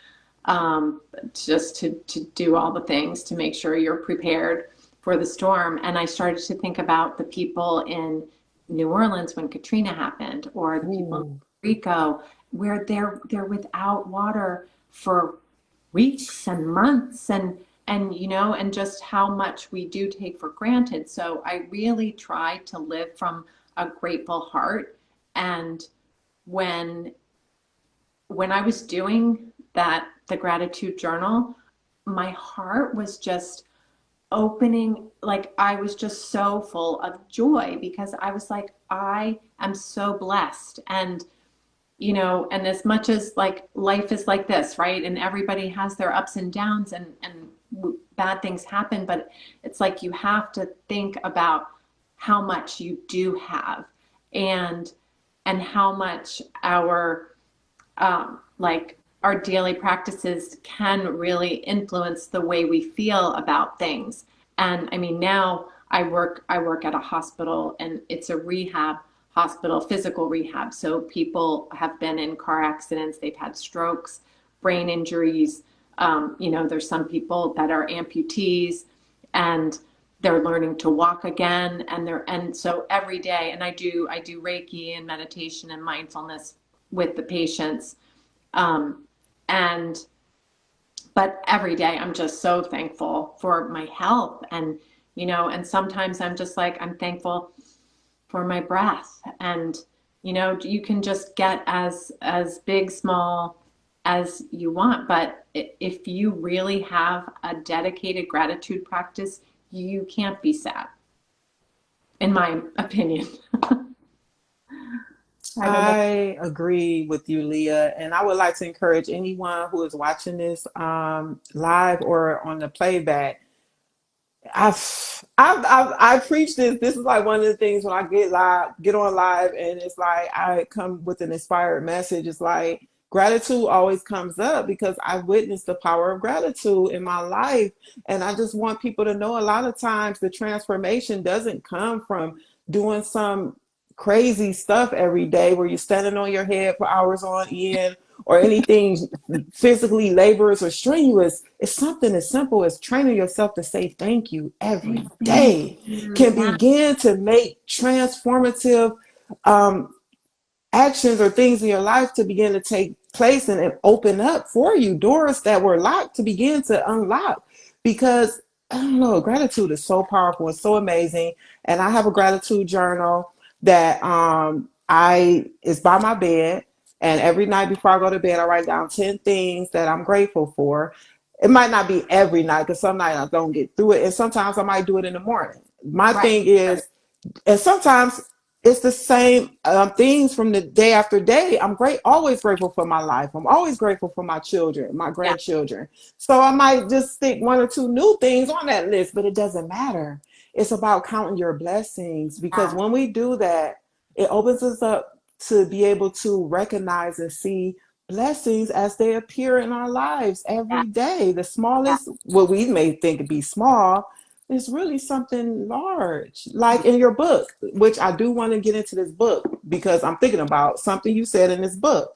just to do all the things to make sure you're prepared for the storm. And I started to think about the people in New Orleans when Katrina happened, or the people in Ooh. Puerto Rico, where they're without water for weeks and months, and just how much we do take for granted. So I really try to live from a grateful heart. And when I was doing the gratitude journal, my heart was just opening. Like I was just so full of joy because I was like, I am so blessed. And as much as like life is like this, right? And everybody has their ups and downs, and bad things happen, but it's like you have to think about how much you do have, and how much like our daily practices can really influence the way we feel about things. And I mean, now I work at a hospital, and it's a rehab hospital, physical rehab. So people have been in car accidents, they've had strokes, brain injuries. There's some people that are amputees, and they're learning to walk again, and so every day, and I do Reiki and meditation and mindfulness with the patients, and but every day I'm just so thankful for my health. And and sometimes I'm just like, I'm thankful for my breath. And you can just get as big, small as you want, but if you really have a dedicated gratitude practice, you can't be sad, in my opinion. I don't know. I agree with you, Leah, and I would like to encourage anyone who is watching this live or on the playback. I preach this. This is like one of the things when I get on live, and it's like I come with an inspired message. It's like gratitude always comes up because I witnessed the power of gratitude in my life, and I just want people to know a lot of times the transformation doesn't come from doing some crazy stuff every day where you're standing on your head for hours on end or anything physically laborious or strenuous. It's something as simple as training yourself to say thank you every Thank day you. can Yeah. begin to make transformative um, actions or things in your life to begin to take place and open up for you doors that were locked to begin to unlock. Because I don't know, gratitude is so powerful and so amazing. And I have a gratitude journal that I is by my bed. And every night before I go to bed, I write down 10 things that I'm grateful for. It might not be every night because some nights I don't get through it. And sometimes I might do it in the morning. My Right. thing is, and sometimes it's the same things from the day after day. I'm always grateful for my life. I'm always grateful for my children, my Yeah. grandchildren. So I might just stick one or two new things on that list, but it doesn't matter. It's about counting your blessings because Yeah. when we do that, it opens us up to be able to recognize and see blessings as they appear in our lives Yeah. every day. The Yeah. smallest, what we may think would be small, is really something large. Like in your book, which I do want to get into this book because I'm thinking about something you said in this book.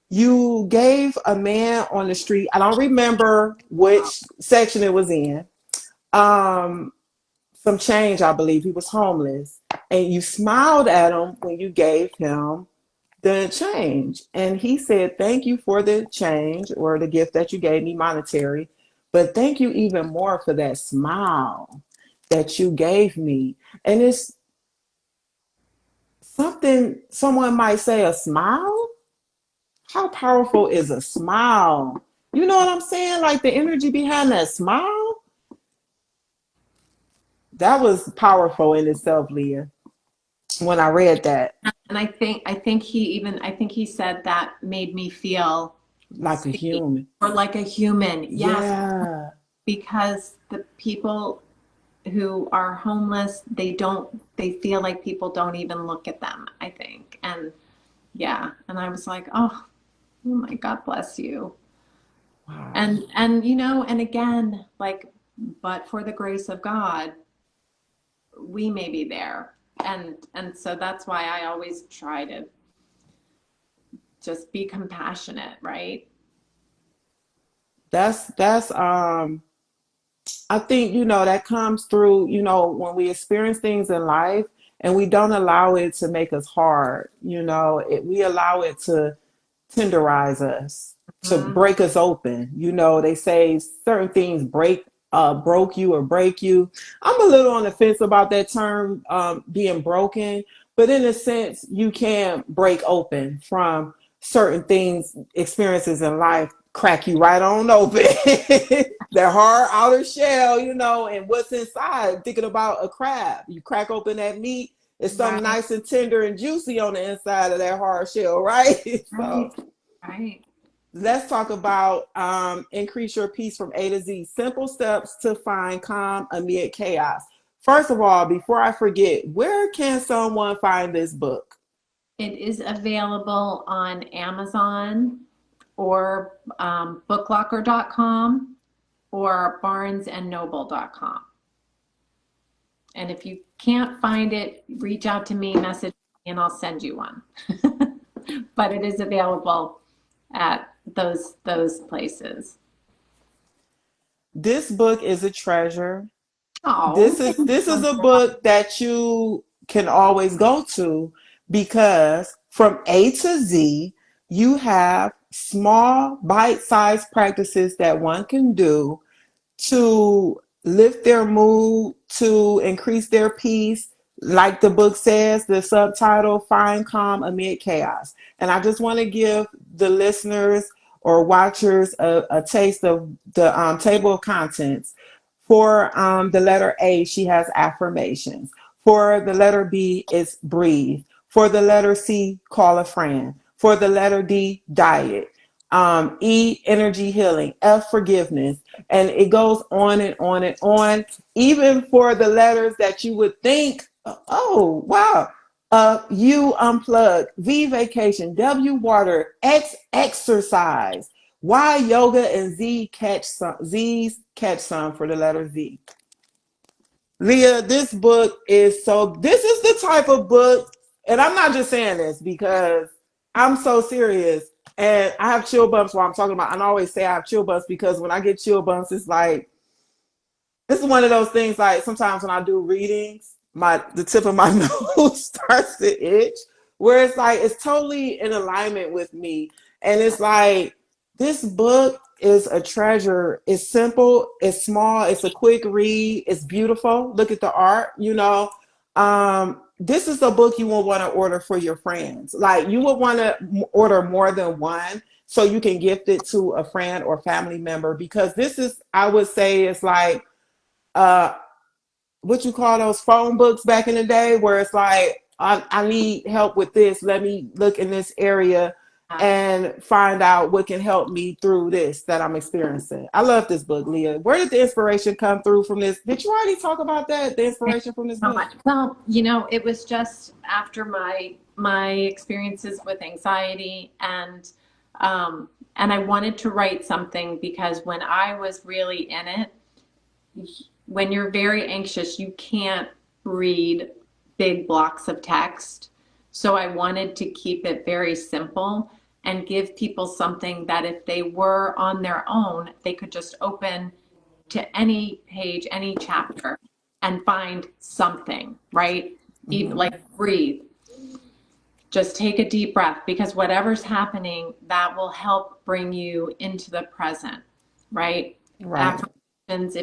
You gave a man on the street, I don't remember Wow. which section it was in, um, some change, I believe. He was homeless. And you smiled at him when you gave him the change. And he said, thank you for the change or the gift that you gave me, monetary. But thank you even more for that smile that you gave me. And it's something someone might say, a smile? How powerful is a smile? You know what I'm saying? Like the energy behind that smile? That was powerful in itself, Leah, when I read that. And I think he said that made me feel Like a seen, human. or like a human. Yes, Yeah. because the people who are homeless, they feel like people don't even look at them, I think. And yeah, and I was like, oh my God, bless you. Wow. And again, like, but for the grace of God, we may be there. And so that's why I always try to just be compassionate, right? That's I think, that comes through, when we experience things in life and we don't allow it to make us hard, we allow it to tenderize us, to Mhm. break us open. They say certain things broke you or break you. I'm a little on the fence about that term, being broken, but in a sense, you can break open from certain things, experiences in life crack you right on open. That hard outer shell, and what's inside. Thinking about a crab, you crack open that meat, it's something Right, nice and tender and juicy on the inside of that hard shell, right? So right, right. let's talk about increase your peace from A to Z. Simple steps to find calm amid chaos. First of all, before I forget, where can someone find this book? It is available on Amazon or booklocker.com or barnesandnoble.com. And if you can't find it, reach out to me, message me, and I'll send you one. But it is available at those places. This book is a treasure. Oh, This is a book that you can always go to because from A to Z, you have small bite-sized practices that one can do to lift their mood, to increase their peace. Like the book says, the subtitle, Find Calm Amid Chaos. And I just want to give the listeners or watchers a taste of the table of contents. For the letter A, she has affirmations. For the letter B, it's breathe. For the letter C, call a friend. For the letter D, diet. E, energy healing. F, forgiveness. And it goes on and on and on. Even for the letters that you would think, oh, wow. U, unplug. V, vacation. W, water. X, exercise. Y, yoga. And Z, catch some. Z's, catch some for the letter Z. Leah, this book is so, this is the type of book, and I'm not just saying this because I'm so serious and I have chill bumps while I'm talking about, I always say I have chill bumps because when I get chill bumps, it's like, this is one of those things like sometimes when I do readings, the tip of my nose starts to itch, where it's like it's totally in alignment with me. And it's like this book is a treasure. It's simple, it's small, it's a quick read, it's beautiful. Look at the art, you know. This is a book you will want to order for your friends. Like you would want to order more than one so you can gift it to a friend or family member because this is, I would say, it's like uh what you call those phone books back in the day where it's like I need help with this, let me look in this area and find out what can help me through this that I'm experiencing. I love this book, Leah. Where did the inspiration come through from this? Did you already talk about that, the thank inspiration from this you so book? much. Well, it was just after my experiences with anxiety and I wanted to write something because when I was really in it, when you're very anxious, you can't read big blocks of text. So I wanted to keep it very simple and give people something that if they were on their own, they could just open to any page, any chapter, and find something, right? Even Mm-hmm. like breathe, just take a deep breath because whatever's happening, that will help bring you into the present, right? Right. Affirmations,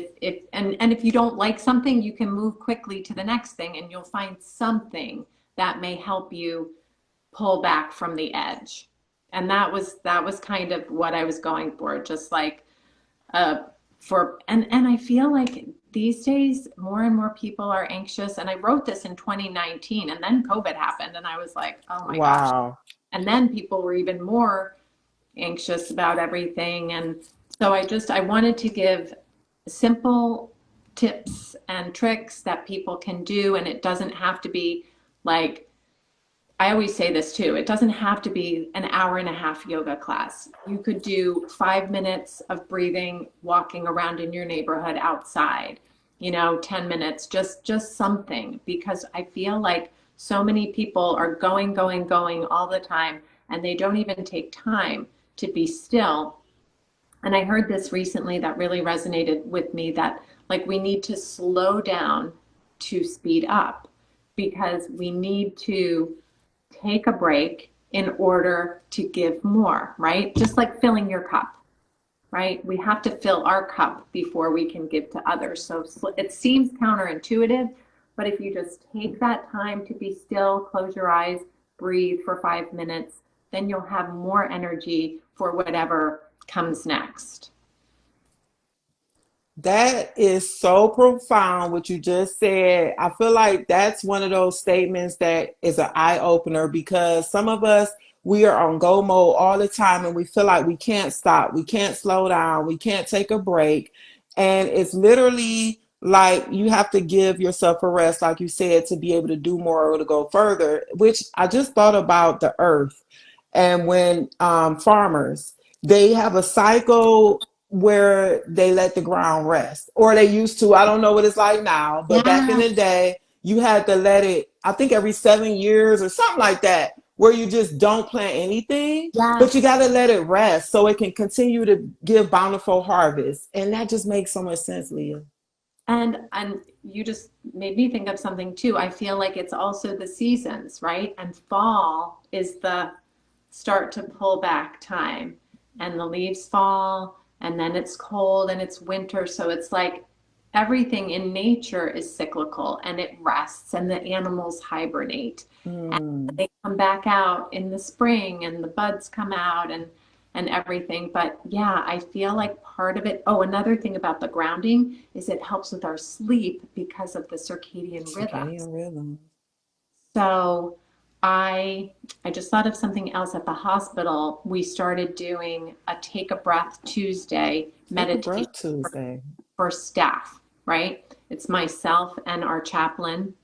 and if you don't like something, you can move quickly to the next thing and you'll find something that may help you pull back from the edge. And that was kind of what I was going for, just like uh, and I feel like these days more and more people are anxious. And I wrote this in 2019, and then COVID happened, and I was like, oh my gosh. Wow. And then people were even more anxious about everything, and so I wanted to give simple tips and tricks that people can do, and it doesn't have to be like I always say this too. It doesn't have to be an hour and a half yoga class. You could do 5 minutes of breathing, walking around in your neighborhood outside, 10 minutes, just something, because I feel like so many people are going, going, going all the time, and they don't even take time to be still. And I heard this recently that really resonated with me that like we need to slow down to speed up because we need to take a break in order to give more, right? Just like filling your cup, right? We have to fill our cup before we can give to others. So it seems counterintuitive, but if you just take that time to be still, close your eyes, breathe for 5 minutes, then you'll have more energy for whatever comes next. That is so profound what you just said. I feel like that's one of those statements that is an eye opener because some of us, we are on go mode all the time and we feel like we can't stop, we can't slow down, we can't take a break. And it's literally like you have to give yourself a rest, like you said, to be able to do more or to go further, which I just thought about the earth. And when farmers, they have a cycle where they let the ground rest, or they used to. I don't know what it's like now, but back in Yeah. the day, you had to let it, I think every 7 years or something like that, where you just don't plant anything, but you got Yes. to let it rest so it can continue to give bountiful harvest. And that just makes so much sense, Leah. And you just made me think of something too. I feel like it's also the seasons, right? And fall is the start to pull back time. And the leaves fall, and then it's cold and it's winter. So it's like everything in nature is cyclical and it rests, and the animals hibernate. And Mm, they come back out in the spring, and the buds come out, and everything. But yeah, I feel like part of it. Oh, another thing about the grounding is it helps with our sleep because of the circadian rhythms. circadian rhythm. So I I just thought of something else at the hospital. We started doing a Take a Breath Tuesday Take a meditation breath Tuesday. for staff, right? It's myself and our chaplain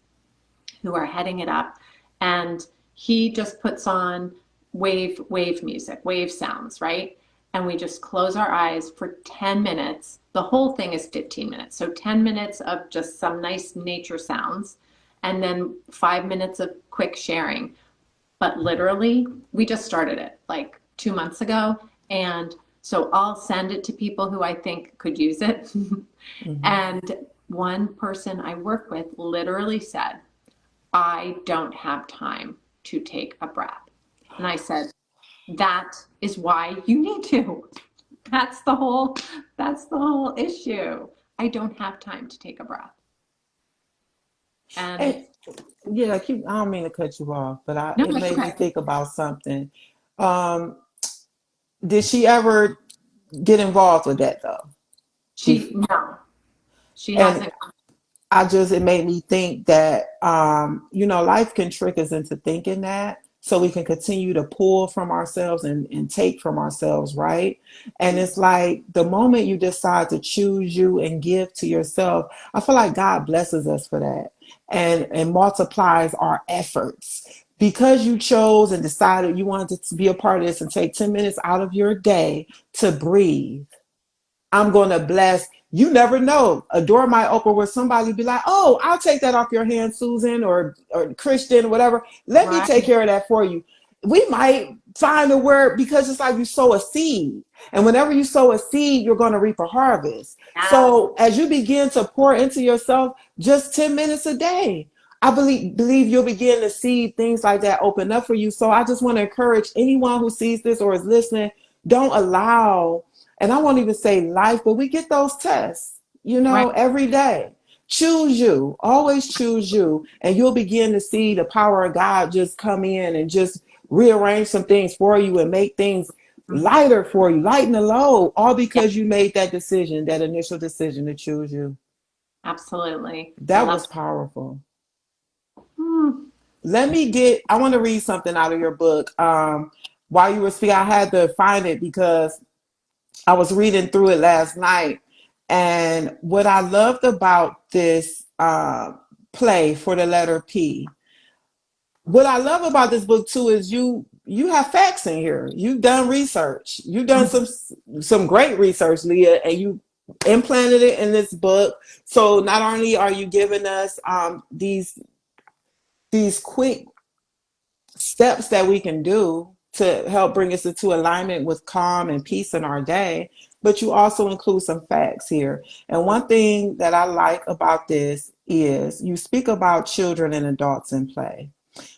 who are heading it up, and he just puts on wave music, wave sounds, right? And we just close our eyes for 10 minutes. The whole thing is 15 minutes. So 10 minutes of just some nice nature sounds, and then 5 minutes of quick sharing. But literally, we just started it like 2 months ago. And so I'll send it to people who I think could use it. Hmm. And one person I work with literally said, I don't have time to take a breath. And I said, that is why you need to. That's the whole that's the whole issue. I don't have time to take a breath. And And yeah, I don't mean to cut you off, but no, it it's made me okay. think about something. Um, did she ever get involved with that though? She no, she And hasn't. it made me think that, life can trick us into thinking that so we can continue to pull from ourselves and take from ourselves, right? And it's like the moment you decide to choose you and give to yourself, I feel like God blesses us for that and multiplies our efforts. Because you chose and decided you wanted to be a part of this and take 10 minutes out of your day to breathe, I'm going to bless. You never know. A door might open where somebody be like, "Oh, I'll take that off your hands, Susan or Christian or whatever. Let me take Right. care of that for you." We might find a word because it's like you sow a seed. And whenever you sow a seed, you're going to reap a harvest. Yes. So as you begin to pour into yourself just 10 minutes a day, I believe you'll begin to see things like that open up for you. So I just want to encourage anyone who sees this or is listening, don't allow, and I won't even say life, but we get those tests, Right. every day. Choose you, always choose you, and you'll begin to see the power of God just come in and just rearrange some things for you and make things lighter for you, lighten the load, all Yeah, because you made that decision, that initial decision to choose you. absolutely. I That love was powerful. hmm, I want to read something out of your book. While you were speaking, I had to find it because I was reading through it last night, and what I loved about this play for the letter P, what I love about this book too is you have facts in here. You've done research. You've done some great research, Leah, and you implanted it in this book. So not only are you giving us these quick steps that we can do to help bring us into alignment with calm and peace in our day, but you also include some facts here. And one thing that I like about this is you speak about children and adults in play.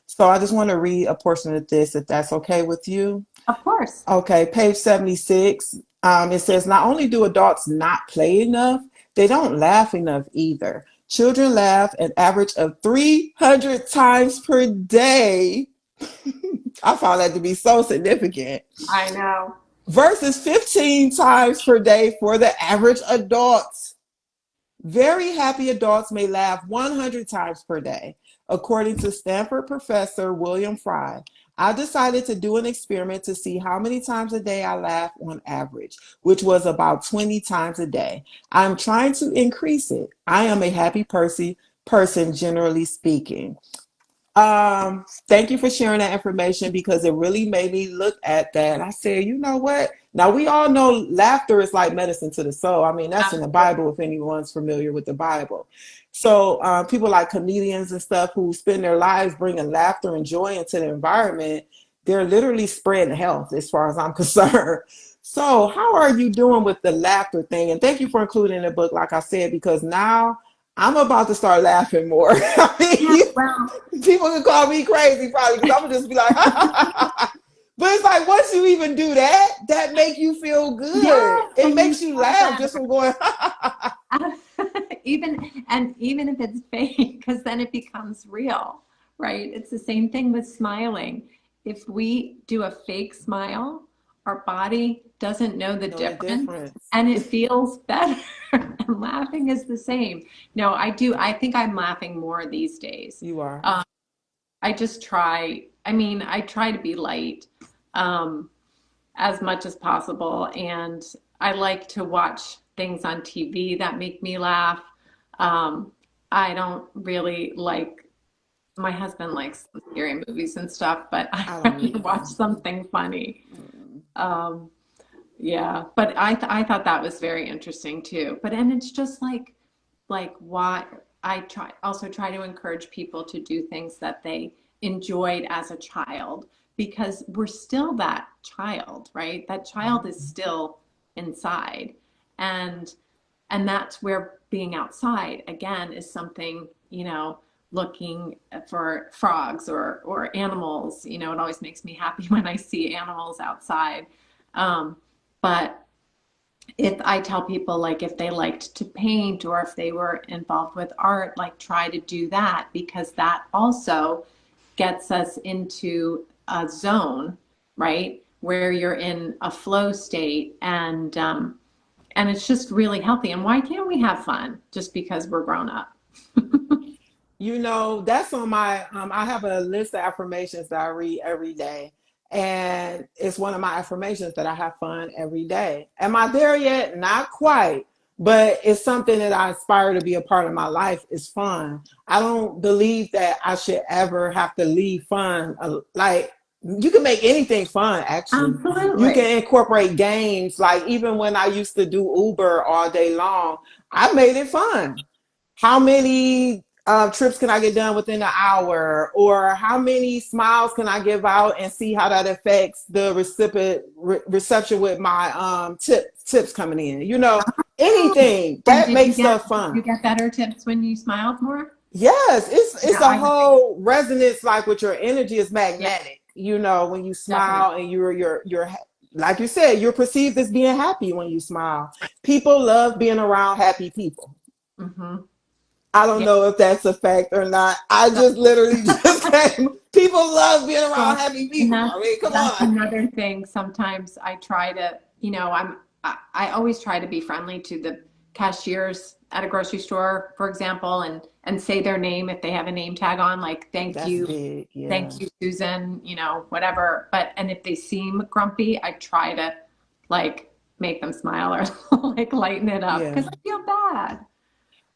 So I just want to read a portion of this, if that's okay with you. of course. Okay, page 76. It says, not only do adults not play enough, they don't laugh enough either. Children laugh an average of 300 times per day. I found that to be so significant. I know. Versus 15 times per day for the average adult. Very happy adults may laugh 100 times per day. According to Stanford professor William Fry, I decided to do an experiment to see how many times a day I laugh on average, which was about 20 times a day. I'm trying to increase it. I am a happy person generally speaking. Thank you for sharing that information because it really made me look at that. I said, you know what? Now we all know laughter is like medicine to the soul. I mean, that's in the Absolutely. Bible if anyone's familiar with the Bible. So people like comedians and stuff who spend their lives bringing laughter and joy into the environment, they're literally spreading health as far as I'm concerned. So how are you doing with the laughter thing? And thank you for including the book, like I said, because now I'm about to start laughing more. I Yeah, mean, well, people can call me crazy probably because I'm gonna just be like, but it's like once you even do that, that make you feel good. yes, It and you makes you feel laugh just better. from going. Even if it's fake, because then it becomes real, right? It's the same thing with smiling. If we do a fake smile, our body doesn't know the Know the difference difference. and it feels better. And laughing is the same. No, I do. I think I'm laughing more these days. You are. Um, I just try, I mean, I try to be light. Um, as much as possible. And I like to watch things on TV that make me laugh. Um, I don't really like, my husband likes scary movies and stuff, but I I don't rather watch either. something funny. Mm. Um, yeah, but I thought that was very interesting too. But and it's just like why I try to encourage people to do things that they enjoyed as a child because we're still that child, right? That child is still inside. And and that's where being outside again is something, looking for frogs or animals, it always makes me happy when I see animals outside. But if I tell people like if they liked to paint or if they were involved with art, like try to do that because that also gets us into a zone, right? Where you're in a flow state and it's just really healthy. And why can't we have fun just because we're grown up? That's on my I have a list of affirmations that I read every day. And it's one of my affirmations that I have fun every day. Am I there yet? Not quite. But it's something that I aspire to be a part of my life is fun. I don't believe that I should ever have to leave fun. Like you can make anything fun, actually. You Absolutely. can incorporate games. Like even when I used to do Uber all day long, I made it fun. How many trips can I get done within an hour? Or how many smiles can I give out and see how that affects the reception with my tips coming in? Anything And that makes stuff did you fun. get better tips when you smiled more? Yes, it's Yeah, a I agree. whole resonance like with your energy is Yeah, magnetic. When you definitely. smile and you're like you said, you're perceived as being happy when you smile. People love being around happy people. Hmm. I don't Yeah. know if that's a fact or not. I just literally just came. People love being around Well, happy and people. I mean, come that's on. another thing. Sometimes I try to, I always try to be friendly to the cashiers at a grocery store, for example, and say their name if they have a name tag on, like That's big. Yeah. thank you, Susan, whatever. But and if they seem grumpy, I try to like make them smile or like lighten it up because Yeah. I feel bad.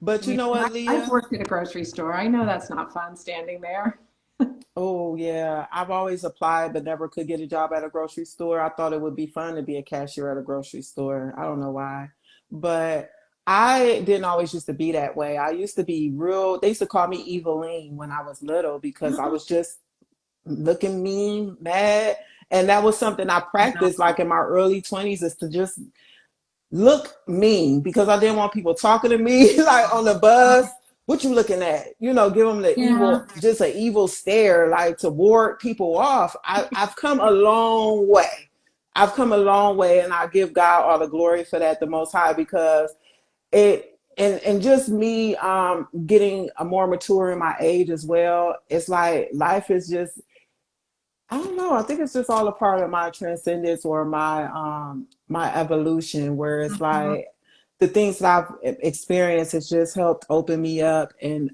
But you know what, I've Leah? worked at a grocery store. I know that's not fun standing there. Oh, yeah. I've always applied, but never could get a job at a grocery store. I thought it would be fun to be a cashier at a grocery store. I don't know why. But I didn't always used to be that way. I used to be real, they used to call me Eveline when I was little because I was just looking mean, mad. And that was something I practiced like in my early 20s is to just look mean because I didn't want people talking to me like on the bus. What you looking at? Give them the Yeah. evil, just an evil stare, like to ward people off. I've come a long way. I've come a long way, and I give God all the glory for that, the Most High, because and just me getting a more mature in my age as well. It's like life is just I don't know. I think it's just all a part of my transcendence or my evolution, where it's Mhm. like the things that I've experienced has just helped open me up and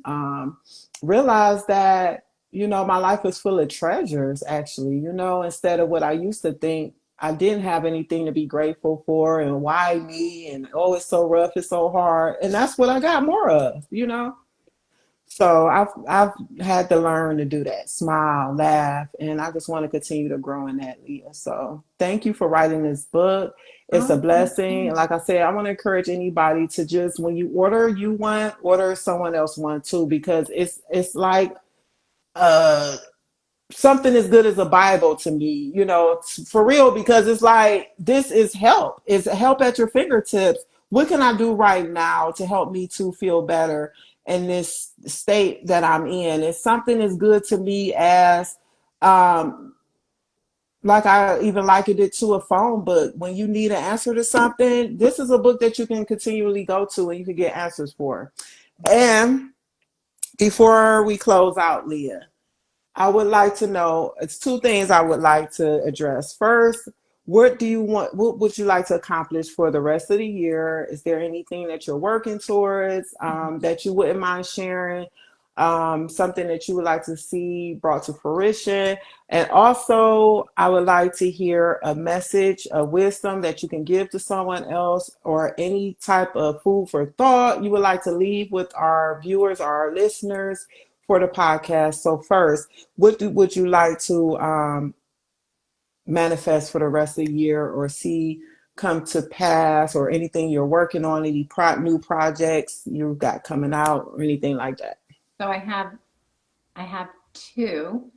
realize that. my life is full of treasures, actually, instead of what I used to think. I didn't have anything to be grateful for, and why me, and oh, it's so rough, it's so hard. And that's what I got more of. So I've had to learn to do that, smile, laugh, and I just want to continue to grow in that, Leah. So thank you for writing this book. It's a Oh, thank blessing. And you. like I said, I want to encourage anybody to just, when you order you one, order someone else one too, because it's like uh something as good as a Bible to me, for real, because it's like, this is help. It's help at your fingertips. What can I do right now to help me to feel better in this state that I'm in? It's something as good to me as, um, like I even likened it to a phone book. When you need an answer to something, this is a book that you can continually go to and you can get answers for. And before we close out, Leah, I would like to know, it's two things I would like to address. First, what would you like to accomplish for the rest of the year? Is there anything that you're working towards, that you wouldn't mind sharing? Something that you would like to see brought to fruition? And also, I would like to hear a message of wisdom that you can give to someone else, or any type of food for thought you would like to leave with our viewers or our listeners for the podcast. So first, would you like to manifest for the rest of the year, or see come to pass, or anything you're working on, any new projects you've got coming out, or anything like that? So I have two.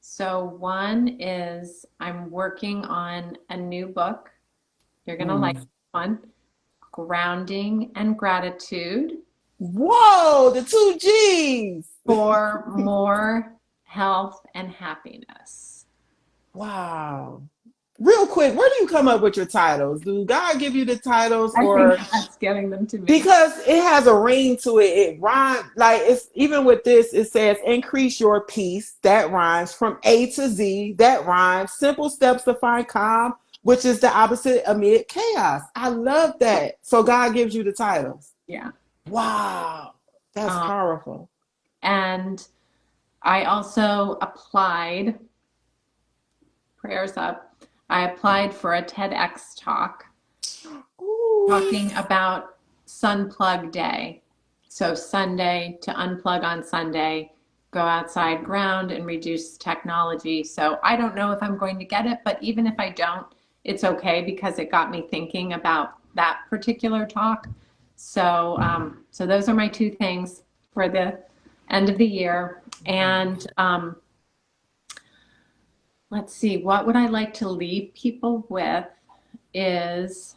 So one is I'm working on a new book. You're gonna like Mm. this one, Grounding and Gratitude Whoa, the two G's. for more health and happiness. Wow. Real quick, where do you come up with your titles? Do God give you the titles, I think or that's giving them to me. because it has a ring to it? It rhymes, like, it's even with this, it says increase your peace. That rhymes. From A to Z, that rhymes. Simple steps to find calm, which is the opposite amid chaos. I love that. So God gives you the titles. Yeah. Wow. That's Um, powerful. and I also applied, prayers up, I applied for a TEDx talk Ooh. talking about Sunplug Day. So Sunday, to unplug on Sunday, go outside, ground, and reduce technology. So I don't know if I'm going to get it, but even if I don't, it's okay because it got me thinking about that particular talk. So those are my two things for the end of the year. And let's see, what would I like to leave people with is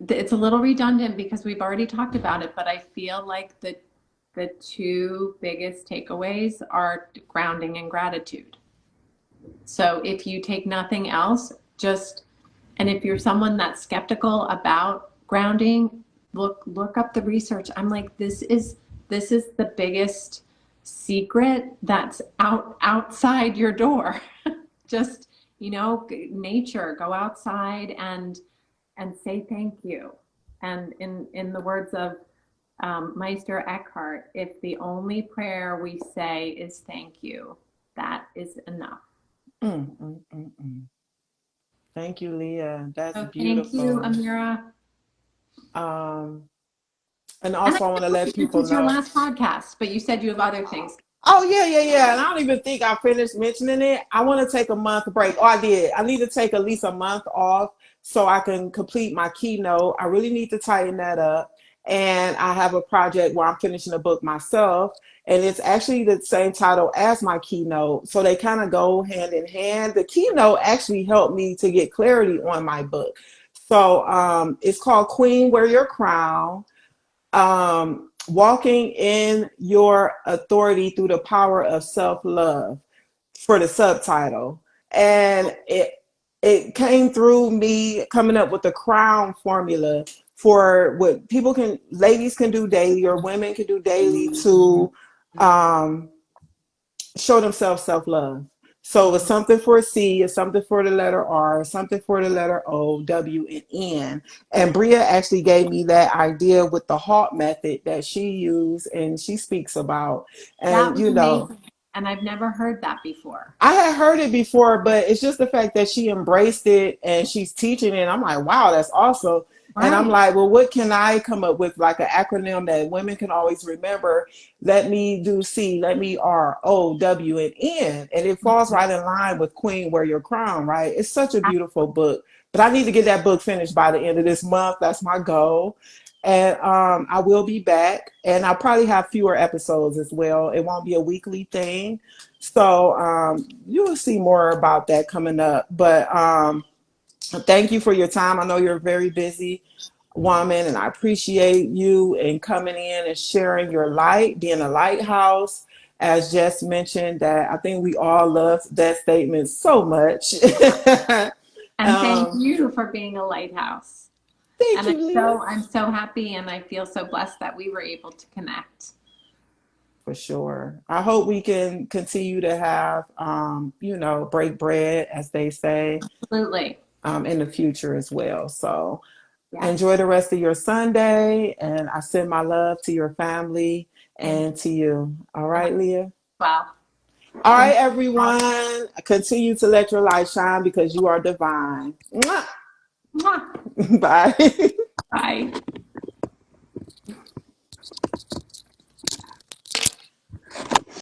it's a little redundant because we've already talked about it, but I feel like the two biggest takeaways are grounding and gratitude. So if you take nothing else, just and if you're someone that's skeptical about grounding, look up the research. I'm like, this is the biggest secret that's outside your door. Just, nature, go outside and say thank you. And in the words of Meister Eckhart, if the only prayer we say is thank you, that is enough. Mm, mm, mm, mm. Thank you, Leah. That's So thank you, beautiful. Amira. Um, and And I also, I want to know let this people is your know. last podcast, but you said you have other things. Oh, yeah, yeah, yeah. And I don't even think I finished mentioning it. I want to take a month break. Oh, I did. I need to take at least a month off so I can complete my keynote. I really need to tighten that up. And I have a project where I'm finishing a book myself. And it's actually the same title as my keynote. So they kind of go hand in hand. The keynote actually helped me to get clarity on my book. So it's called Queen Wear Your Crown, walking in your authority through the power of self-love, for the subtitle. And it came through me coming up with the crown formula for what ladies can do daily, or women can do daily, to um show themselves self-love. So it's something for a C, it's something for the letter R, something for the letter O, W, and N. And Bria actually gave me that idea with the HALT method that she used and she speaks about. That And, was amazing. And I've never heard that before. I had heard it before, but it's just the fact that she embraced it and she's teaching it. I'm like, wow, that's awesome. And I'm Right. like, well, what can I come up with like an acronym that women can always remember? Let me do C, let me R, O, W, and N. And it falls right in line with Queen Wear Your Crown, right? It's such a beautiful book. But I need to get that book finished by the end of this month. That's my goal. And I will be back. And I'll probably have fewer episodes as well. It won't be a weekly thing. So you will see more about that coming up. But thank you for your time. I know you're a very busy woman, and I appreciate you and coming in and sharing your light, being a lighthouse. As Jess mentioned, that I think we all love that statement so much. And thank um, you for being a lighthouse. Thank And I'm you, Leah. so I'm so happy and I feel so blessed that we were able to connect. For sure. I hope we can continue to have, break bread, as they say, Absolutely. in the future as well. So enjoy Yes. the rest of your Sunday, and I send my love to your family Thank and to you. All you. right, Leah? Well, All right, thank you. everyone. Continue to let your light shine because you are divine. Mwah! Mwah. Bye. Bye.